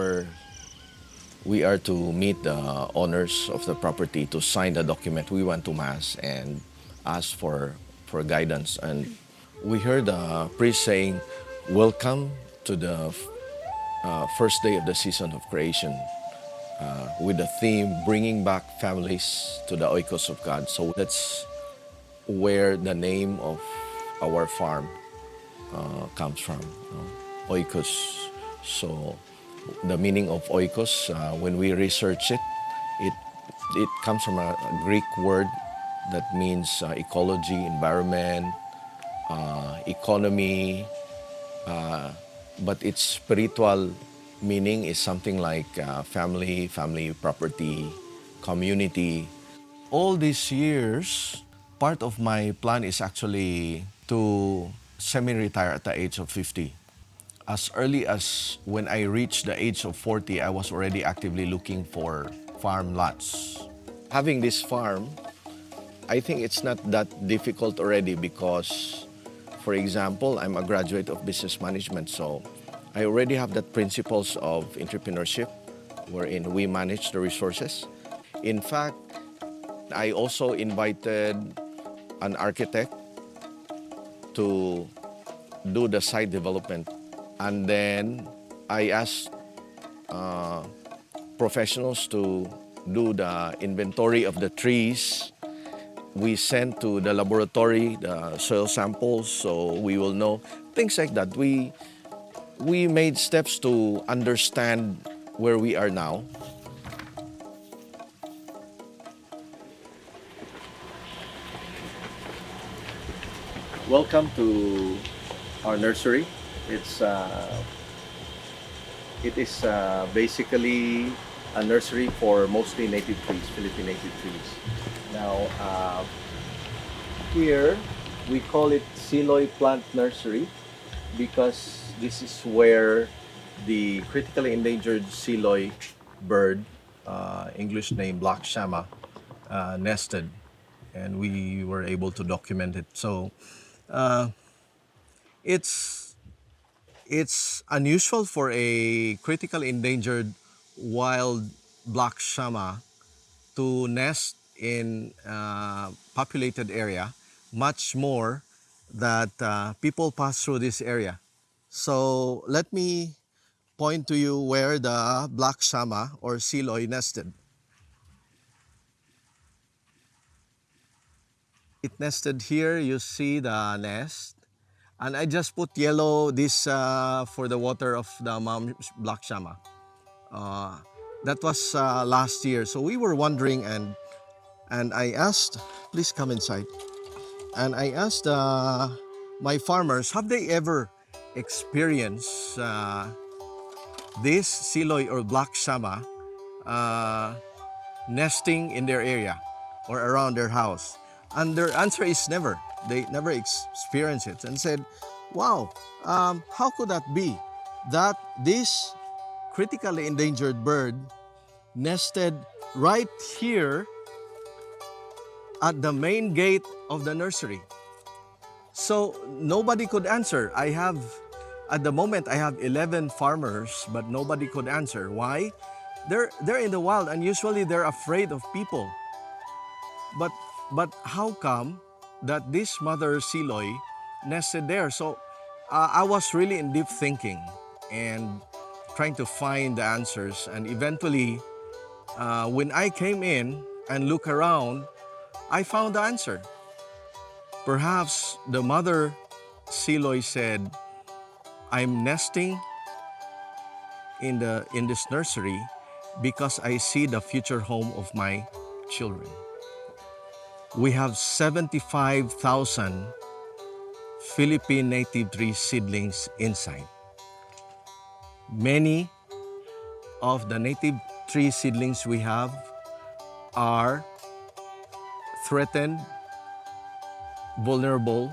we are to meet the owners of the property to sign the document, we went to mass and asked for guidance, and we heard the priest saying, "Welcome to the first day of the season of creation," with the theme, bringing back families to the oikos of God. So that's where the name of our farm comes from, oikos. So the meaning of oikos, when we research it, it comes from a Greek word that means ecology, environment, economy, but its spiritual meaning is something like family, property, community. All these years, part of my plan is actually to semi-retire at the age of 50. As early as when I reached the age of 40, I was already actively looking for farm lots. Having this farm, I think it's not that difficult already because, for example, I'm a graduate of business management, so I already have the principles of entrepreneurship wherein we manage the resources. In fact, I also invited an architect to do the site development. And then I asked professionals to do the inventory of the trees. We sent to the laboratory the soil samples so we will know, things like that. We made steps to understand where we are now. Welcome to our nursery. It is basically a nursery for mostly native trees, Philippine native trees. Now, here we call it Siloy Plant Nursery because this is where the critically endangered Siloy bird, English name Black Shama, nested, and we were able to document it. So it's unusual for a critically endangered wild Black Shama to nest in a populated area, much more that people pass through this area. So let me point to you where the Black Shama or Siloy nested. It nested here, you see the nest. And I just put yellow this for the water of the mom Black Shama. That was last year. So we were wondering, and I asked, please come inside. And I asked my farmers, have they ever experienced this siloy or black shama nesting in their area or around their house? And their answer is never. They never experienced it, and said, wow, how could that be? That this critically endangered bird nested right here at the main gate of the nursery. So nobody could answer. At the moment, I have 11 farmers, but nobody could answer. Why? They're in the wild, and usually they're afraid of people. But how come that this mother siloy nested there? So I was really in deep thinking and trying to find the answers. And eventually, when I came in and looked around, I found the answer. Perhaps the mother siloy said, I'm nesting in this nursery because I see the future home of my children. We have 75,000 Philippine native tree seedlings inside. Many of the native tree seedlings we have are threatened, vulnerable,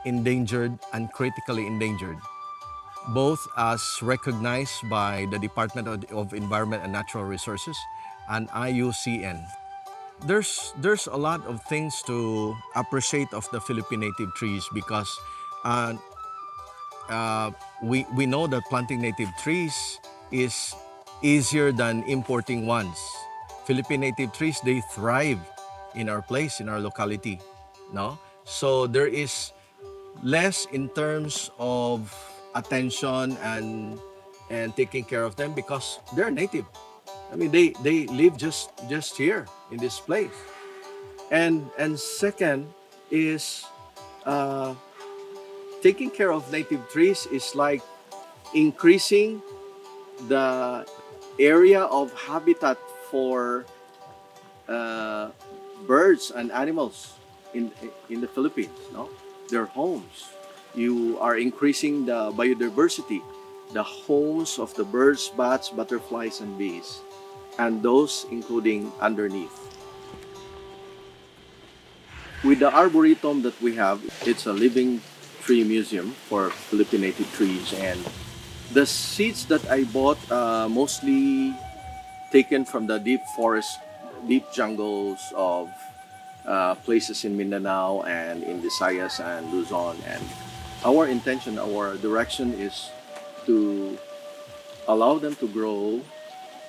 endangered, and critically endangered, both as recognized by the Department of Environment and Natural Resources and IUCN. There's a lot of things to appreciate of the Philippine native trees because we know that planting native trees is easier than importing ones. Philippine native trees, they thrive in our place, in our locality, no? So there is less in terms of attention and taking care of them because they're native. I mean, they live just here in this place. And second is taking care of native trees is like increasing the area of habitat for birds and animals in the Philippines, no? Their homes. You are increasing the biodiversity, the homes of the birds, bats, butterflies, and bees, and those including underneath. With the arboretum that we have, it's a living tree museum for Philippine native trees, and the seeds that I bought mostly taken from the deep forest, deep jungles of places in Mindanao and in Visayas and Luzon. And our intention, our direction is to allow them to grow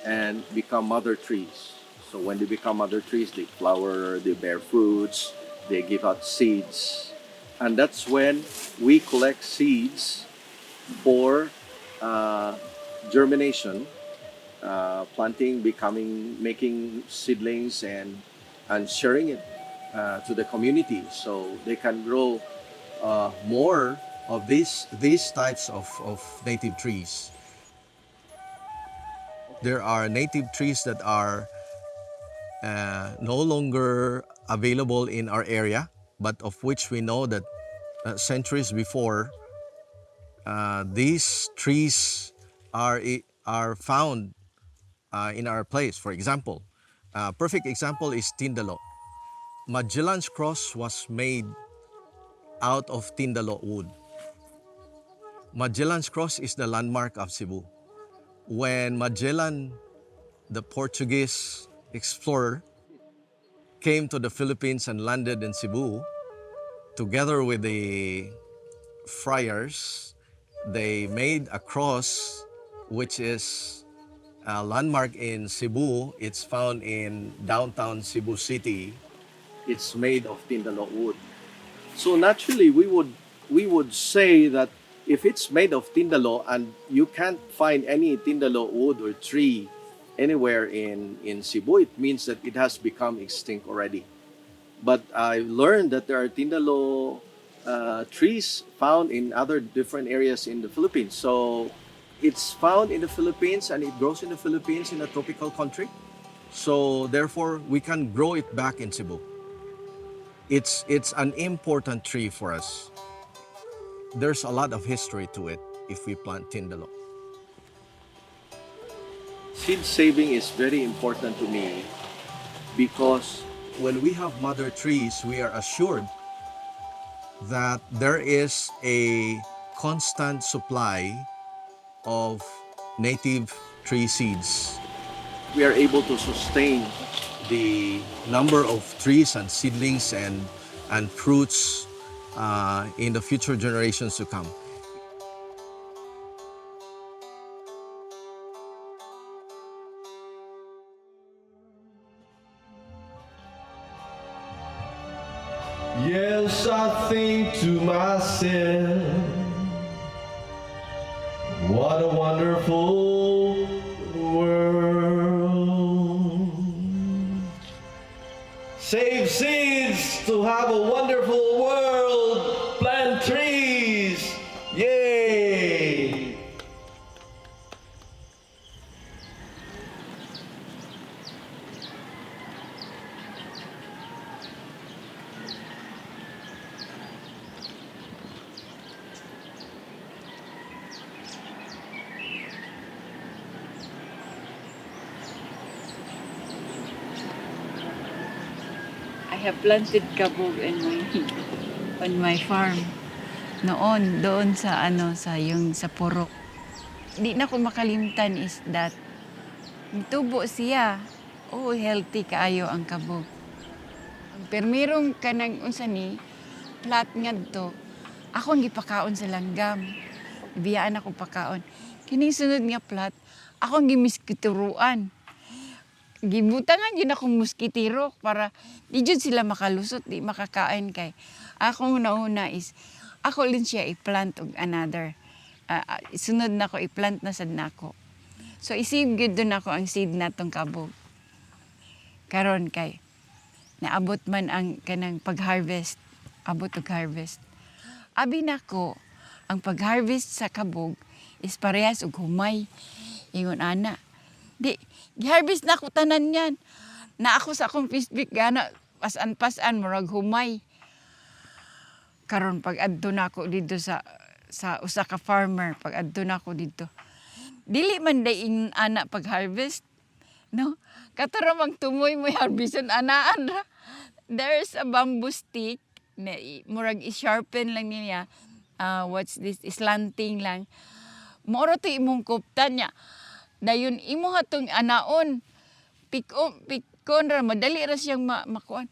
and become mother trees. So when they become mother trees, they flower, they bear fruits, they give out seeds. And that's when we collect seeds for germination, planting, making seedlings and sharing it to the community so they can grow more of these types of native trees. There are native trees that are no longer available in our area, but of which we know that centuries before, these trees are found in our place. For example, a perfect example is Tindalo. Magellan's Cross was made out of Tindalo wood. Magellan's Cross is the landmark of Cebu. When Magellan, the Portuguese explorer, came to the Philippines and landed in Cebu, together with the friars, they made a cross which is a landmark in Cebu. It's found in downtown Cebu City. It's made of Tindalo wood. So naturally, we would say that if it's made of Tindalo and you can't find any Tindalo wood or tree anywhere in Cebu, it means that it has become extinct already. But I learned that there are Tindalo trees found in other different areas in the Philippines. So It's found in the Philippines and it grows in the Philippines in a tropical country. So therefore, we can grow it back in Cebu. It's an important tree for us. There's a lot of history to it if we plant Tindalo. Seed saving is very important to me because when we have mother trees, we are assured that there is a constant supply of native tree seeds. We are able to sustain the number of trees and seedlings and fruits in the future generations to come. Yes, I think to myself, what a wonderful world. Save seeds to have a wonderful world. Plant trees. Yay! I have planted kabog on my farm. Noon, doon sa sa purok. Di na ko makalimtan is that tubo siya. Oh, healthy kaayo ang kabog. Pero merong kanang unsa ni plat ngadto. Ako ang gipakaon sa langgam. Biyaan ako pakaon. Kining sunod nga plat, ako ang gimiskituruan. Gibutangan yun akong muskitiro para di jud sila makalusot, di makakain kay. Ako una is, ako din siya i-plant og another. Sunod na ko, i-plant na sad nako. So isave gyud doon ako ang seed natong kabog. Karon kay, naabot man ang kanang pag-harvest, abot og harvest. Abi nako, ang pag-harvest sa kabog is parehas og humay. Ingon ana. Di, gi-harvest na ako tanan yan. Na ako sa akong Facebook, gana, pasan-pasan, murag humay. Karon pag adto na ako dito sa usa ka farmer, pag adto na ako dito. Dili man day ana pag-harvest. No? Kataramang tumoy mo harvestan anaan ra. There's a bamboo stick, na murag i-sharpen lang niya. What's this? Slanting lang. Moro to imong kuptan niya. Dayon imo hatong anaon, pikon ra, madali ra siyang makuan.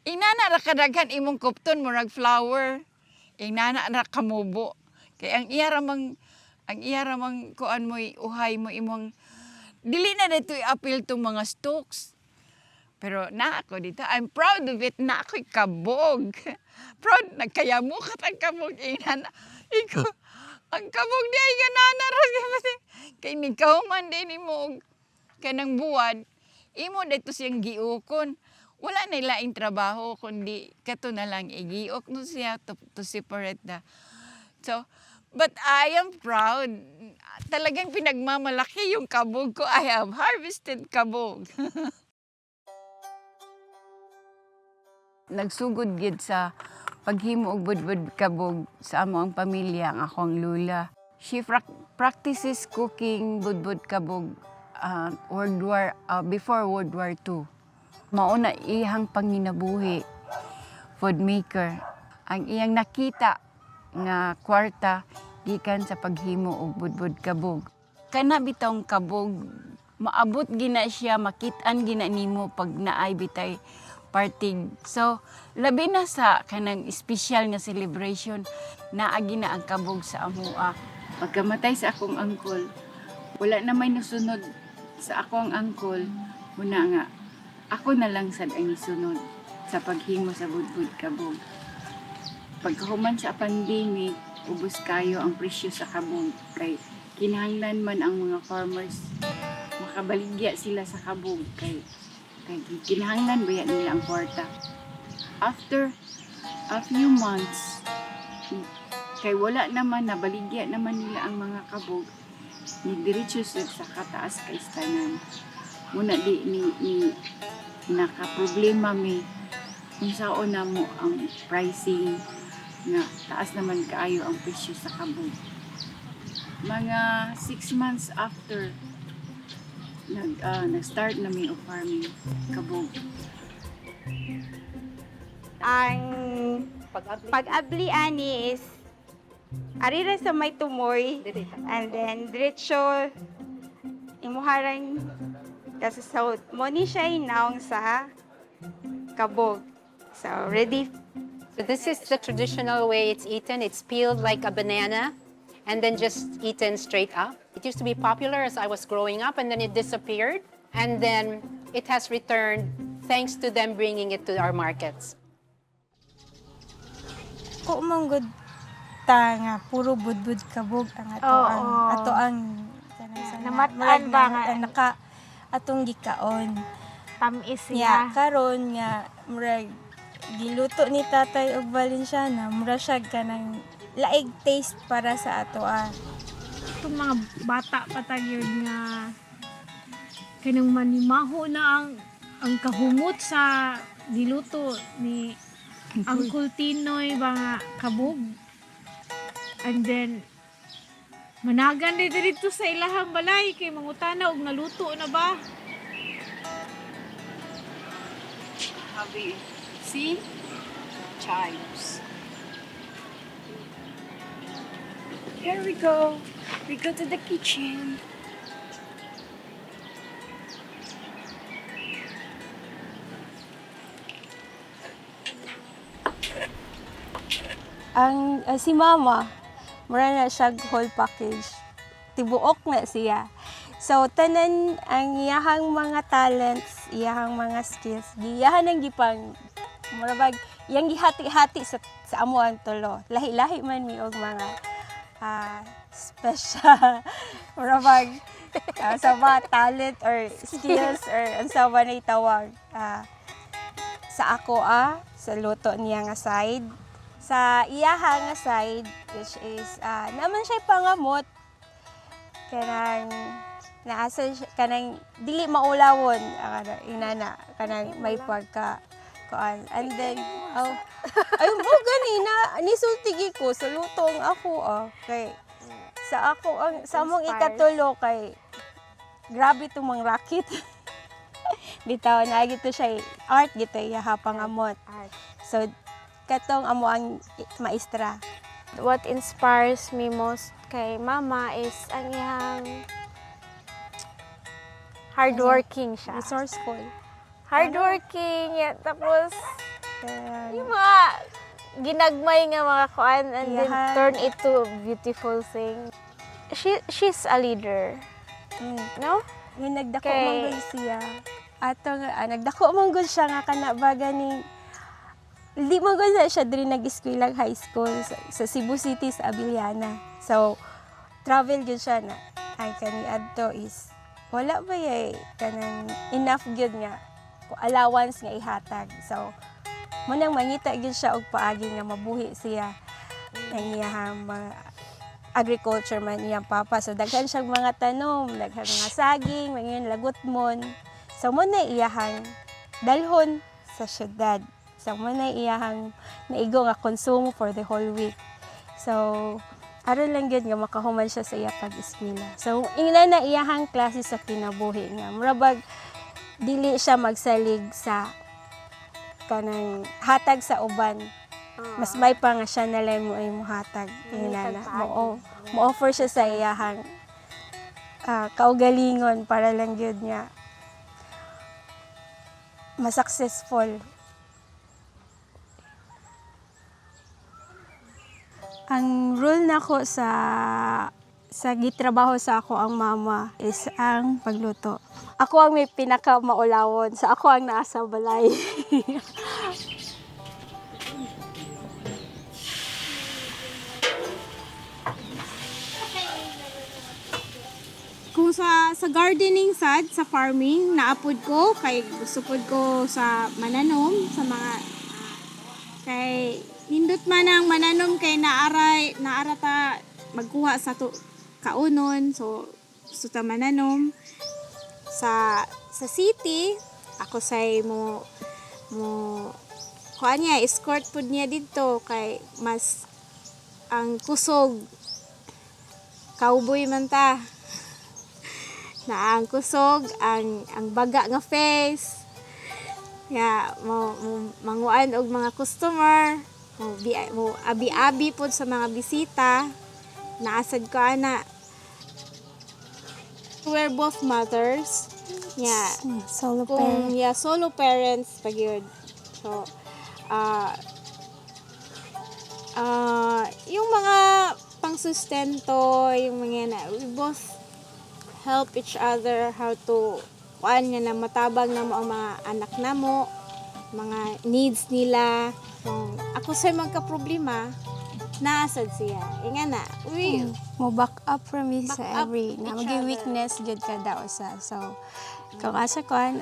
Inana ra kadaghan imong kupton murag flower. Inana ra kamubo. Kay ang iya ramang kuan mo uhay mo imong dili na dito i-appeal tong mga stocks. Pero na ako dito, I'm proud of it na ako'y kabog. Proud, nagkayamukat ang kabog. Inana, iko, ang kabog di ay ganana ra. Kay nikaw man din mo kanang buwad, imo dito siyang giukon. Wala na laing trabaho kundi kato na lang igiok no siya to separate the. So, but I am proud. Talagang pinagmamalaki yung kabog ko. I have harvested kabog. Nagsugod gid sa paghimo og budbud kabog sa amo ang pamilya ang akong lula. She practices cooking budbud kabog before World War II. Mauna iyang panginabuhi, food maker. Ang iyang nakita nga kwarta gikan sa paghimo og budbud kabog. Kana bitong kabog, maabot gina siya, makit-an gina nimo pag naay bitay party. So, labi na sa kanang special nga celebration, naagi na ang kabog sa amua. Pagkamatay sa akong angkol, wala na may nasunod sa akong angkol, muna nga, ako na lang sad ang isunod sa paghimo sa budbud kabog. Pagkahuman sa pandemic, ubos kayo ang presyo sa kabog, kay kinahanglan man ang mga farmers, makabaligya sila sa kabog, kay kinahanglan ba nila ang kwarta. After a few months, kay wala naman, nabaligya naman nila ang mga kabog, ni diretso sa kataas kay tanan. Muna di ni nakaproblema mi kung saan na mo ang pricing nga taas naman kaayo ang presyo sa kabog. Mga 6 months after nag-start na mi og farming kabog. Ang pag-abli ani is arira sa may tumoy and then diretso imuharang kasi sa mo ni siya inaong sa kabog. So ready. So this is the traditional way it's eaten. It's peeled like a banana and then just eaten straight up. It used to be popular as I was growing up and then it disappeared. And then it has returned thanks to them bringing it to our markets. Ko manggod ta nga puro budbud kabog ang ato ang namataan ba nga naka atong gikaon tamis niya karon nga murag giluto ni tatay og Valenciana mura siya kanang laig taste para sa ato itong mga bata patagyod nga kanang manimaho na ang kahumot sa diluto ni Uncle Tinoy mga kabog. And then managan dito sa ilahang balay kay mangutana og naluto na ba? Habi, see? Chives. Here we go. We go to the kitchen. ang si mama mura na siya whole package tibuok na siya so tanan ang iyahang mga talents iyahang mga skills giyahan ang gipang mura bag iyang gihati-hati sa amo ang tulo lahi-lahi man mi og mga special mura bag sa mga talent or skills or unsa ba na itawag sa ako sa luto niya nga side sa iyaha nga side which is naman siya pangamot kanang naasa kanang dili maulawon inana kanang may pagka kuan and then ay mo ganina nisultigi ko sa lutong ako kay sa ako ang sa among ikatulo kay grabe to mang rakit bitaw na gito siya art gito iyaha pangamot so katong amo ang maestra. What inspires me most kay mama is ang iyang hardworking siya. Resourceful. Hardworking, tapos yung mga ginagmay nga mga kuan and then turn it to beautiful thing. She's a leader. No? Yung nagdako manggol siya. Ato nga nagdako manggol siya nga kana baga ni hindi mo ganda siya diri nag-eskwela high school sa Cebu City sa Abiliana. So, travel gyud siya na. Ay kani adto is wala ba kanang enough gyud nga allowance nga ihatag. So, mo nang mangita gyud siya og paagi nga mabuhi siya ang iyang mga agriculture man iyang papa. So, daghan siyang mga tanom, daghan mga saging, mga lagutmon. So, mo na iyahang dalhon sa syudad. So, mo na iyahang naigo nga consume for the whole week. So, aron lang gyud nga makahuman siya sa iya pag-eskwela. So, ingna na iyahang klase sa kinabuhi nga. Murabag dili siya magsalig sa kanang hatag sa uban. Mas may pa nga siya na lang mo ay muhatag. Ingna na. Mo-offer siya sa iyahang kaugalingon para lang gyud nga ma-successful. Ang role nako sa gitrabaho sa ako ang mama is ang pagluto. Ako ang may pinaka maulawon, sa ako ang naasa balay. Kung sa gardening sad, sa farming, naapod ko kay gusto pod ko sa mananom sa mga kay nindot man ang mananom kay naara ta magkuha sa kaunon. So ta mananom sa city. Ako say mo kuan niya, escort pud niya dito kay mas ang kusog cowboy man ta. Na ang kusog, ang baga nga face. Ya, mo manguan og mga customer, mo abi-abi pod sa mga bisita. Naasad ko ana. We're both mothers. Yeah. Solo Kung solo parents pag yun. So, yung mga pangsustento, yung mga we both help each other how to kuan nga na matabang na mo ang mga anak na mo, mga needs nila. So, ako sa magka-problema, naasad siya. Inga na, Mo back up from me Back sa up every na each magi other. weakness jud ka daw sa. So kung asa kon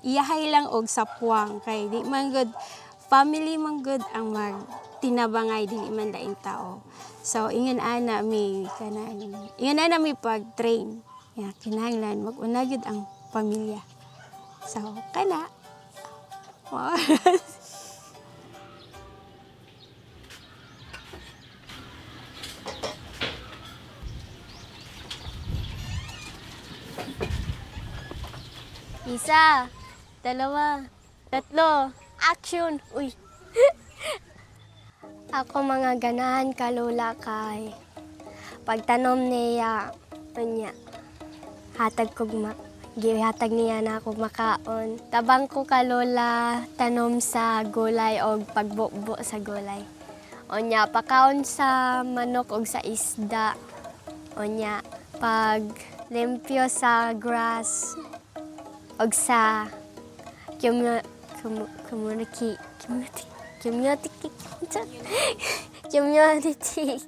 iyahay lang og sapwang kay di man good family man good ang mag tinabangay dili man laing tao. So ingon ana mi pag-train. Ya kinahanglan mag-una gyud ang pamilya. So kana. Wow. Isa, dalawa, tatlo, action! Uy! Ako mga ganahan ka lola kay pagtanom niya unya hatag kog gihatag niya na ako makaon. Tabang ko ka lola tanom sa gulay og pagbukbo sa gulay. Unya pakaon sa manok og sa isda. Unya pag limpyo sa grass og sa community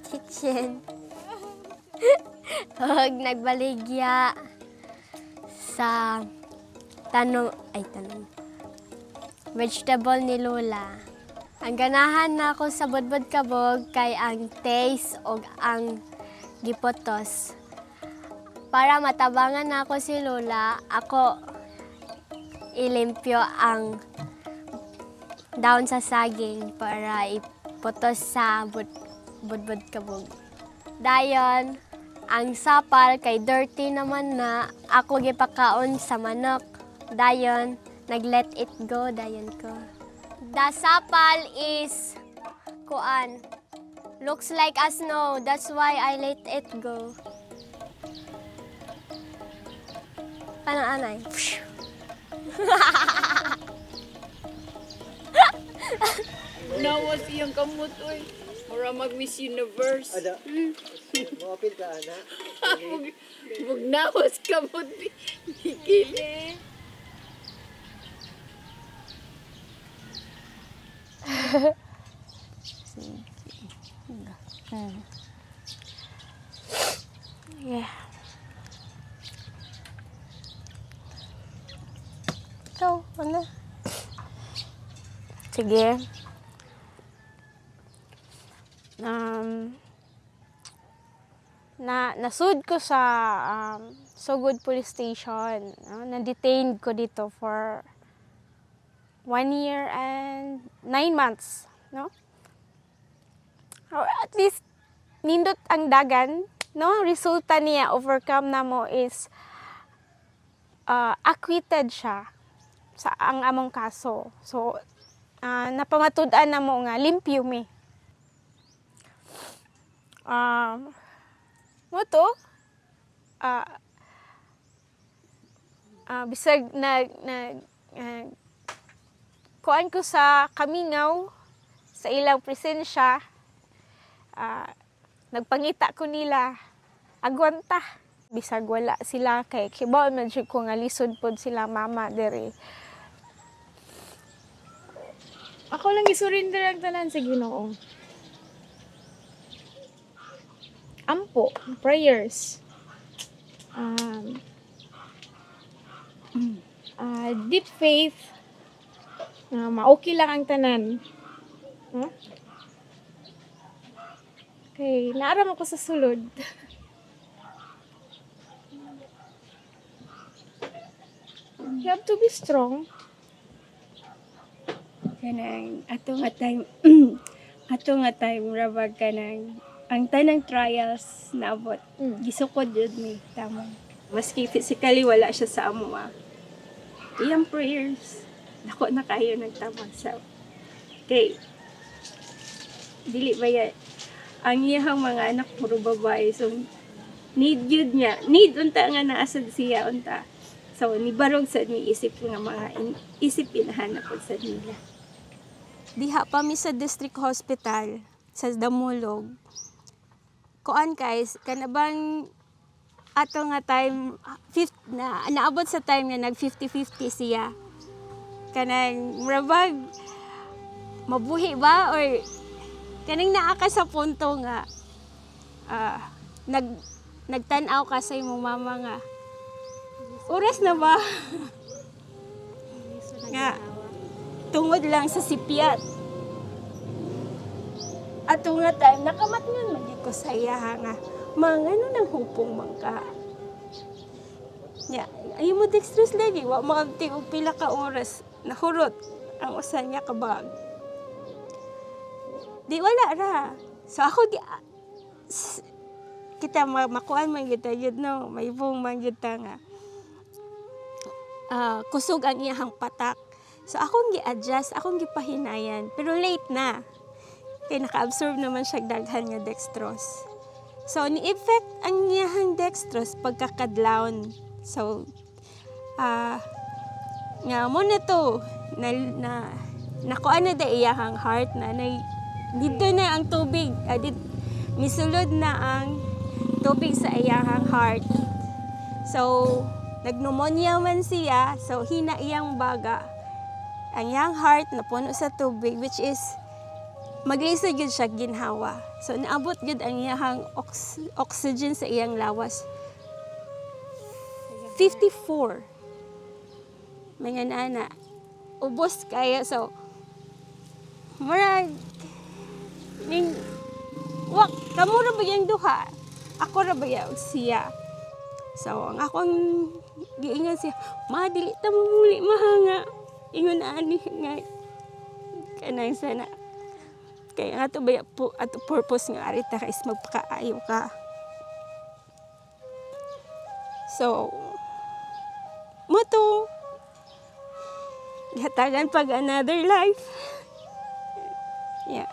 kitchen. Og nagbaligya sa vegetable ni Lola. Ang ganahan na ako sa budbud kabog kay ang taste og ang gipotos. Para matabangan na ako si Lola, ako ilimpyo ang down sa saging para ipotos sa budbud kabog. Dayon, ang sapal kay dirty naman na ako gipakaon sa manok. Dayon, nag-let it go dayon ko. The sapal is looks like a snow. That's why I let it go. Parang anay. Nawas iyang kamot, oy. Mura mag-Miss Universe. Ada. Mapil ka, ana. Nawas kamot. Kili. Yeah. Ikaw, ano? Sige. Nasud ko sa Sogod Police Station. Na-detained ko dito for 1 year and 9 months. No? Or at least, nindot ang dagan. No? Resulta niya, overcome na mo is acquitted siya sa ang among kaso. So, napamatud-an na mo nga, limpyo mi. Mo to, bisag kuan ko sa kamingaw, sa ilang presensya, nagpangita ko nila, agwanta. Bisag wala sila kay kibaw man jud ko nga lisod pod sila mama dere. Ako lang isurrender ang tanan sa Ginoo. Ampo, prayers. Deep faith. Ma-okay lang ang tanan. Okay, naaram ako sa sulod. You have to be strong. Kanang ato nga time rabag kanang ang tanang trials na abot. Gisukod jud ni tama. Maski physically wala siya sa amo. Iyang prayers nako na kayo nagtama sa okay. Dili ba yan? Ang iyang mga anak puro babae so need unta nga naasad siya unta. So nibarog sa ni isip nga mga isip inahanap sa nila. Diha pa mi sa district hospital sa Damulog. Kuan guys, kanabang ato nga time naabot sa time nga nag 50-50 siya. Kanang murabag mabuhi ba or kanang naa ka sa punto nga nagtan-aw ka sa imong mama nga oras na ba nga tungod lang sa sipyat ato nga time nakamatngan man ko sa iya nga mangano nang hupong mangka nya ayo mo dextrose lagi wa makabti og pila ka oras nahurot ang usa niya kabag di wala ra so ako kita makuan man kita yun no may buong man kita nga kusog ang iyang patak so akong gi-adjust akong gipahinayan pero late na kay naka-absorb naman siya daghan nga dextrose so ni-effect ang iyang dextrose pagkakadlawon so nga mo na to na nakuan na da iyang heart na dito na ang tubig misulod na ang tubig sa iyang heart so nagpneumonia man siya so hina iyang baga ang iyang heart napuno sa tubig which is maglisod gyud siya ginhawa so naabot gyud ang iyang oxygen sa iyang lawas 54 mga nana ubos kaya so murag ning wak kamo ra ba yang duha ako ra ba yang siya so ang akong giingon siya ma dili ta mamuli mahanga ingon ani nga kanang sana kaya nga to ba ato purpose nga ari ta is magpakaayo ka so mo to gihatagan pag another life yeah.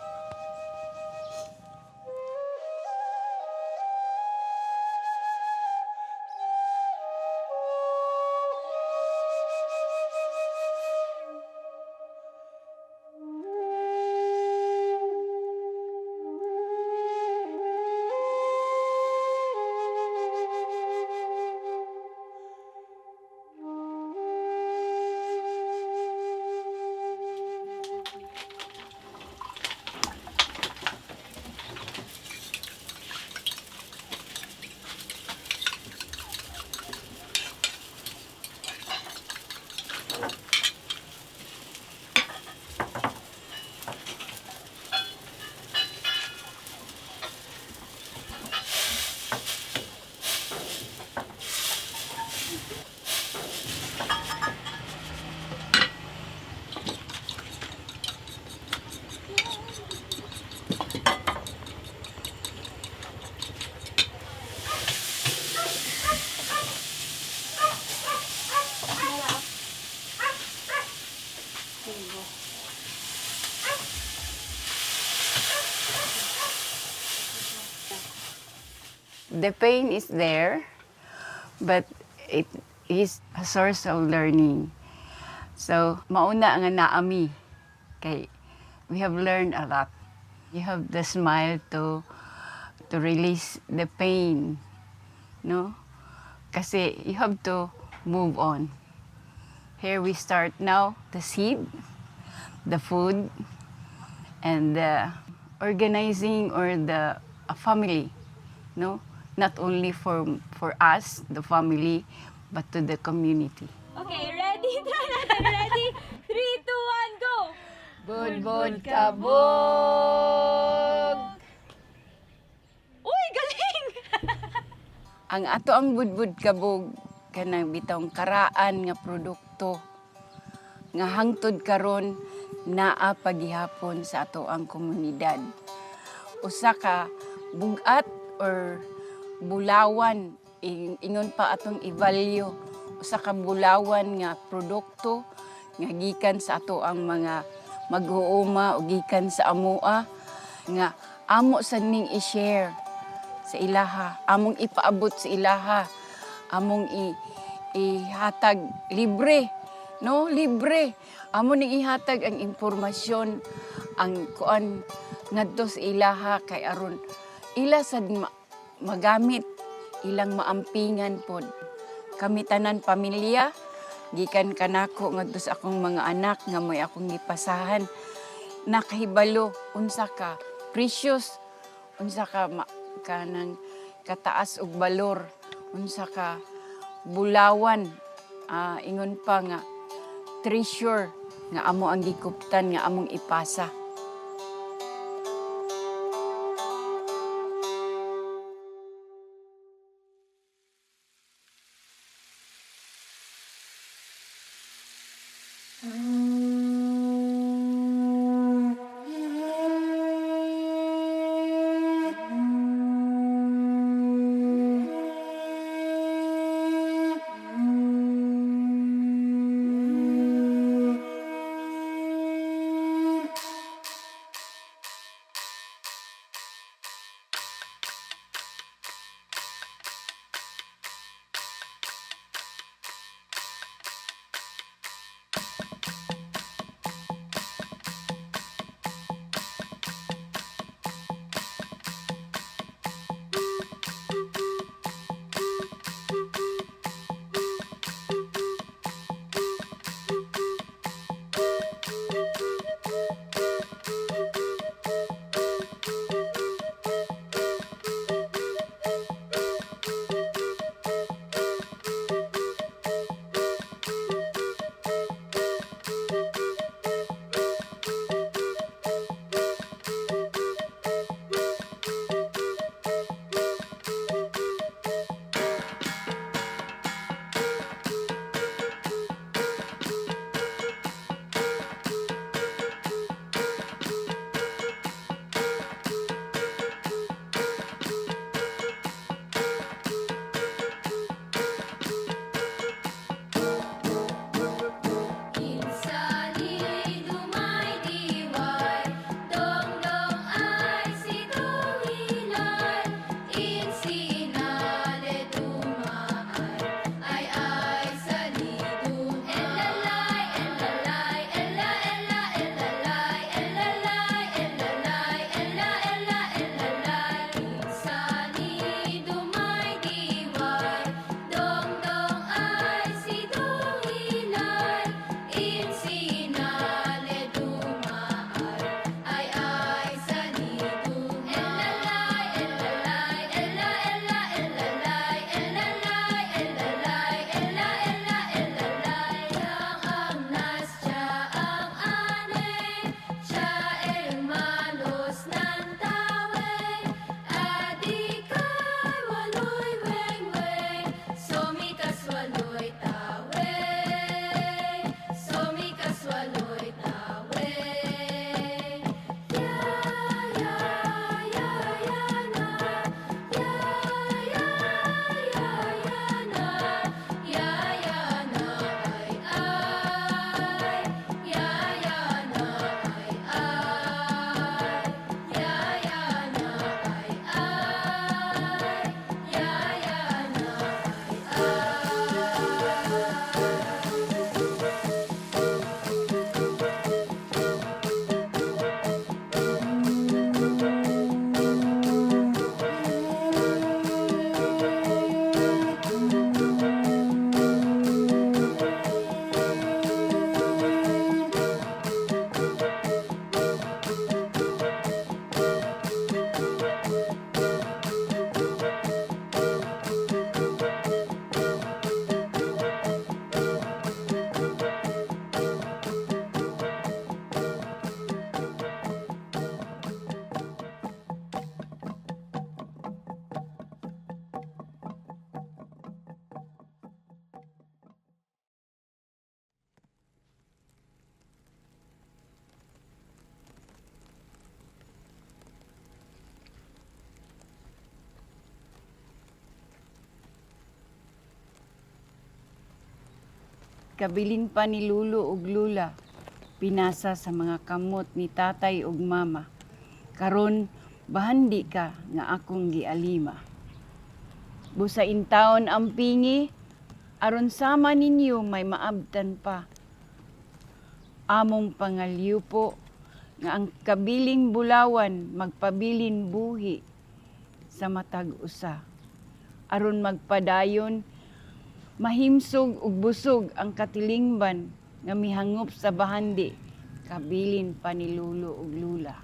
The pain is there, but it is a source of learning. So, mauna nga naami. Kay, we have learned a lot. You have the smile to release the pain, no? Kasi you have to move on. Here we start now, the seed, the food, and the organizing or the family, no? Not only for us, the family, but to the community. Okay, ready? Ready? 3, 2, 1, go! Budbud kabog! Uy, galing! Ang ato ang budbud kabog kanang bitong karaan nga produkto produkto nga hangtod karon naa pagihapon sa ato ang komunidad. Usa ka bugat or bulawan, ingon pa atong i-value, usa ka bulawan nga produkto nga gikan sa ato ang mga mag-uuma o gikan sa amoa nga amo sad ning i-share sa ilaha, among ipaabot sa ilaha, among ihatag libre, no? Libre. Amo ning ihatag ang impormasyon, ang kuan ngadto sa ilaha kay aron ila sad magamit, ilang maampingan pod. Kami tanan pamilya, gikan kanako ngadto sa akong mga anak nga may akong gipasahan, nakahibalo unsa ka precious, unsa ka kanang kataas og balor, unsa ka bulawan, ingon pa nga treasure nga amo ang gikuptan nga among ipasa. kabilin pa ni Lulo ug Lula, pinasa sa mga kamot ni tatay ug mama. Karon bahandi ka nga akong gialima. Busain taon ang pingi, aron sama ninyo may maabtan pa. Among pangaliw po, nga ang kabiling bulawan magpabilin buhi sa matag usa. Aron magpadayon, mahimsog ug busog ang katilingban nga mihangop sa bahandi, kabilin pa ni Lulo ug Lula.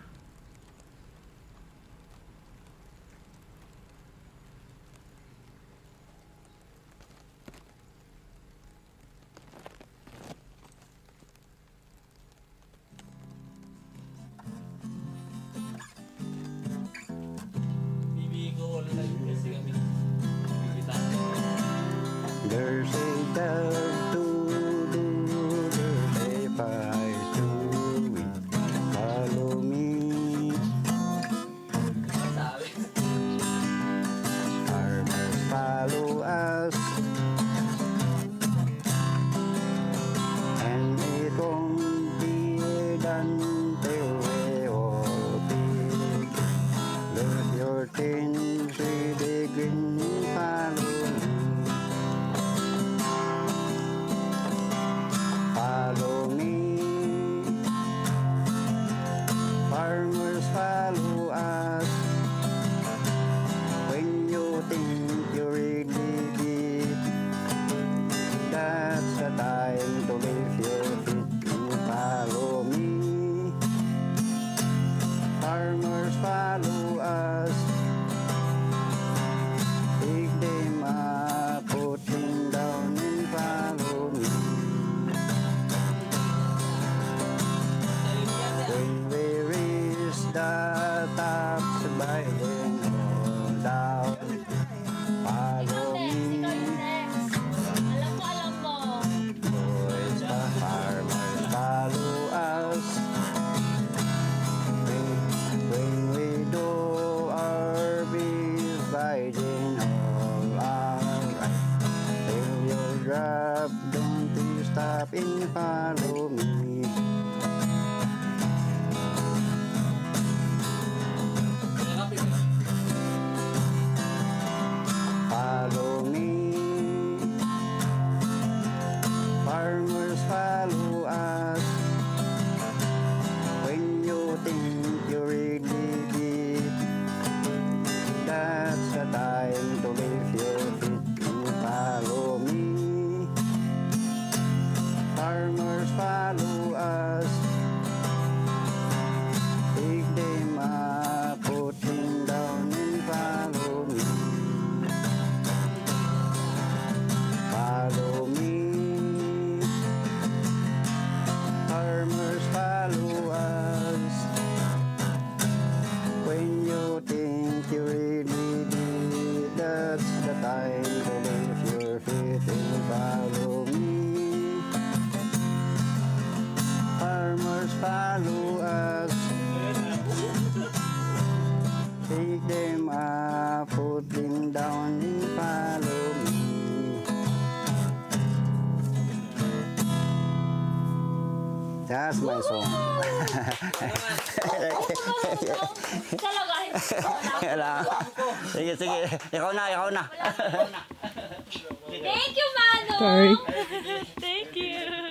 There's a dove to do, there's a prize to win. Follow me. Farmers follow us, and it won't be done till we all big. Lose your things with a grin, follow me. Follow me, farmers follow us. When you think you really did, that's the time to lift your feet and follow me. Farmers follow us, pick them up, put them down and follow me. When we reach the top, by then all down, follow me. Boys, the farmers follow us. When we do our best, by then all alright. Till you drop, don't you stop and follow me. Follow me, farmers follow us. When you think you really did, that's the time to lift your feet and follow me. Farmers follow us, pick them up, put them down and follow me. Follow me, farmers follow us. When you think you really did, that's the time to lift your feet and follow me. Farmers follow us, pick them up, put them down and follow me. That's my song. Sige, sige. Ikaw na. Thank you, Mano! Sorry. Thank you!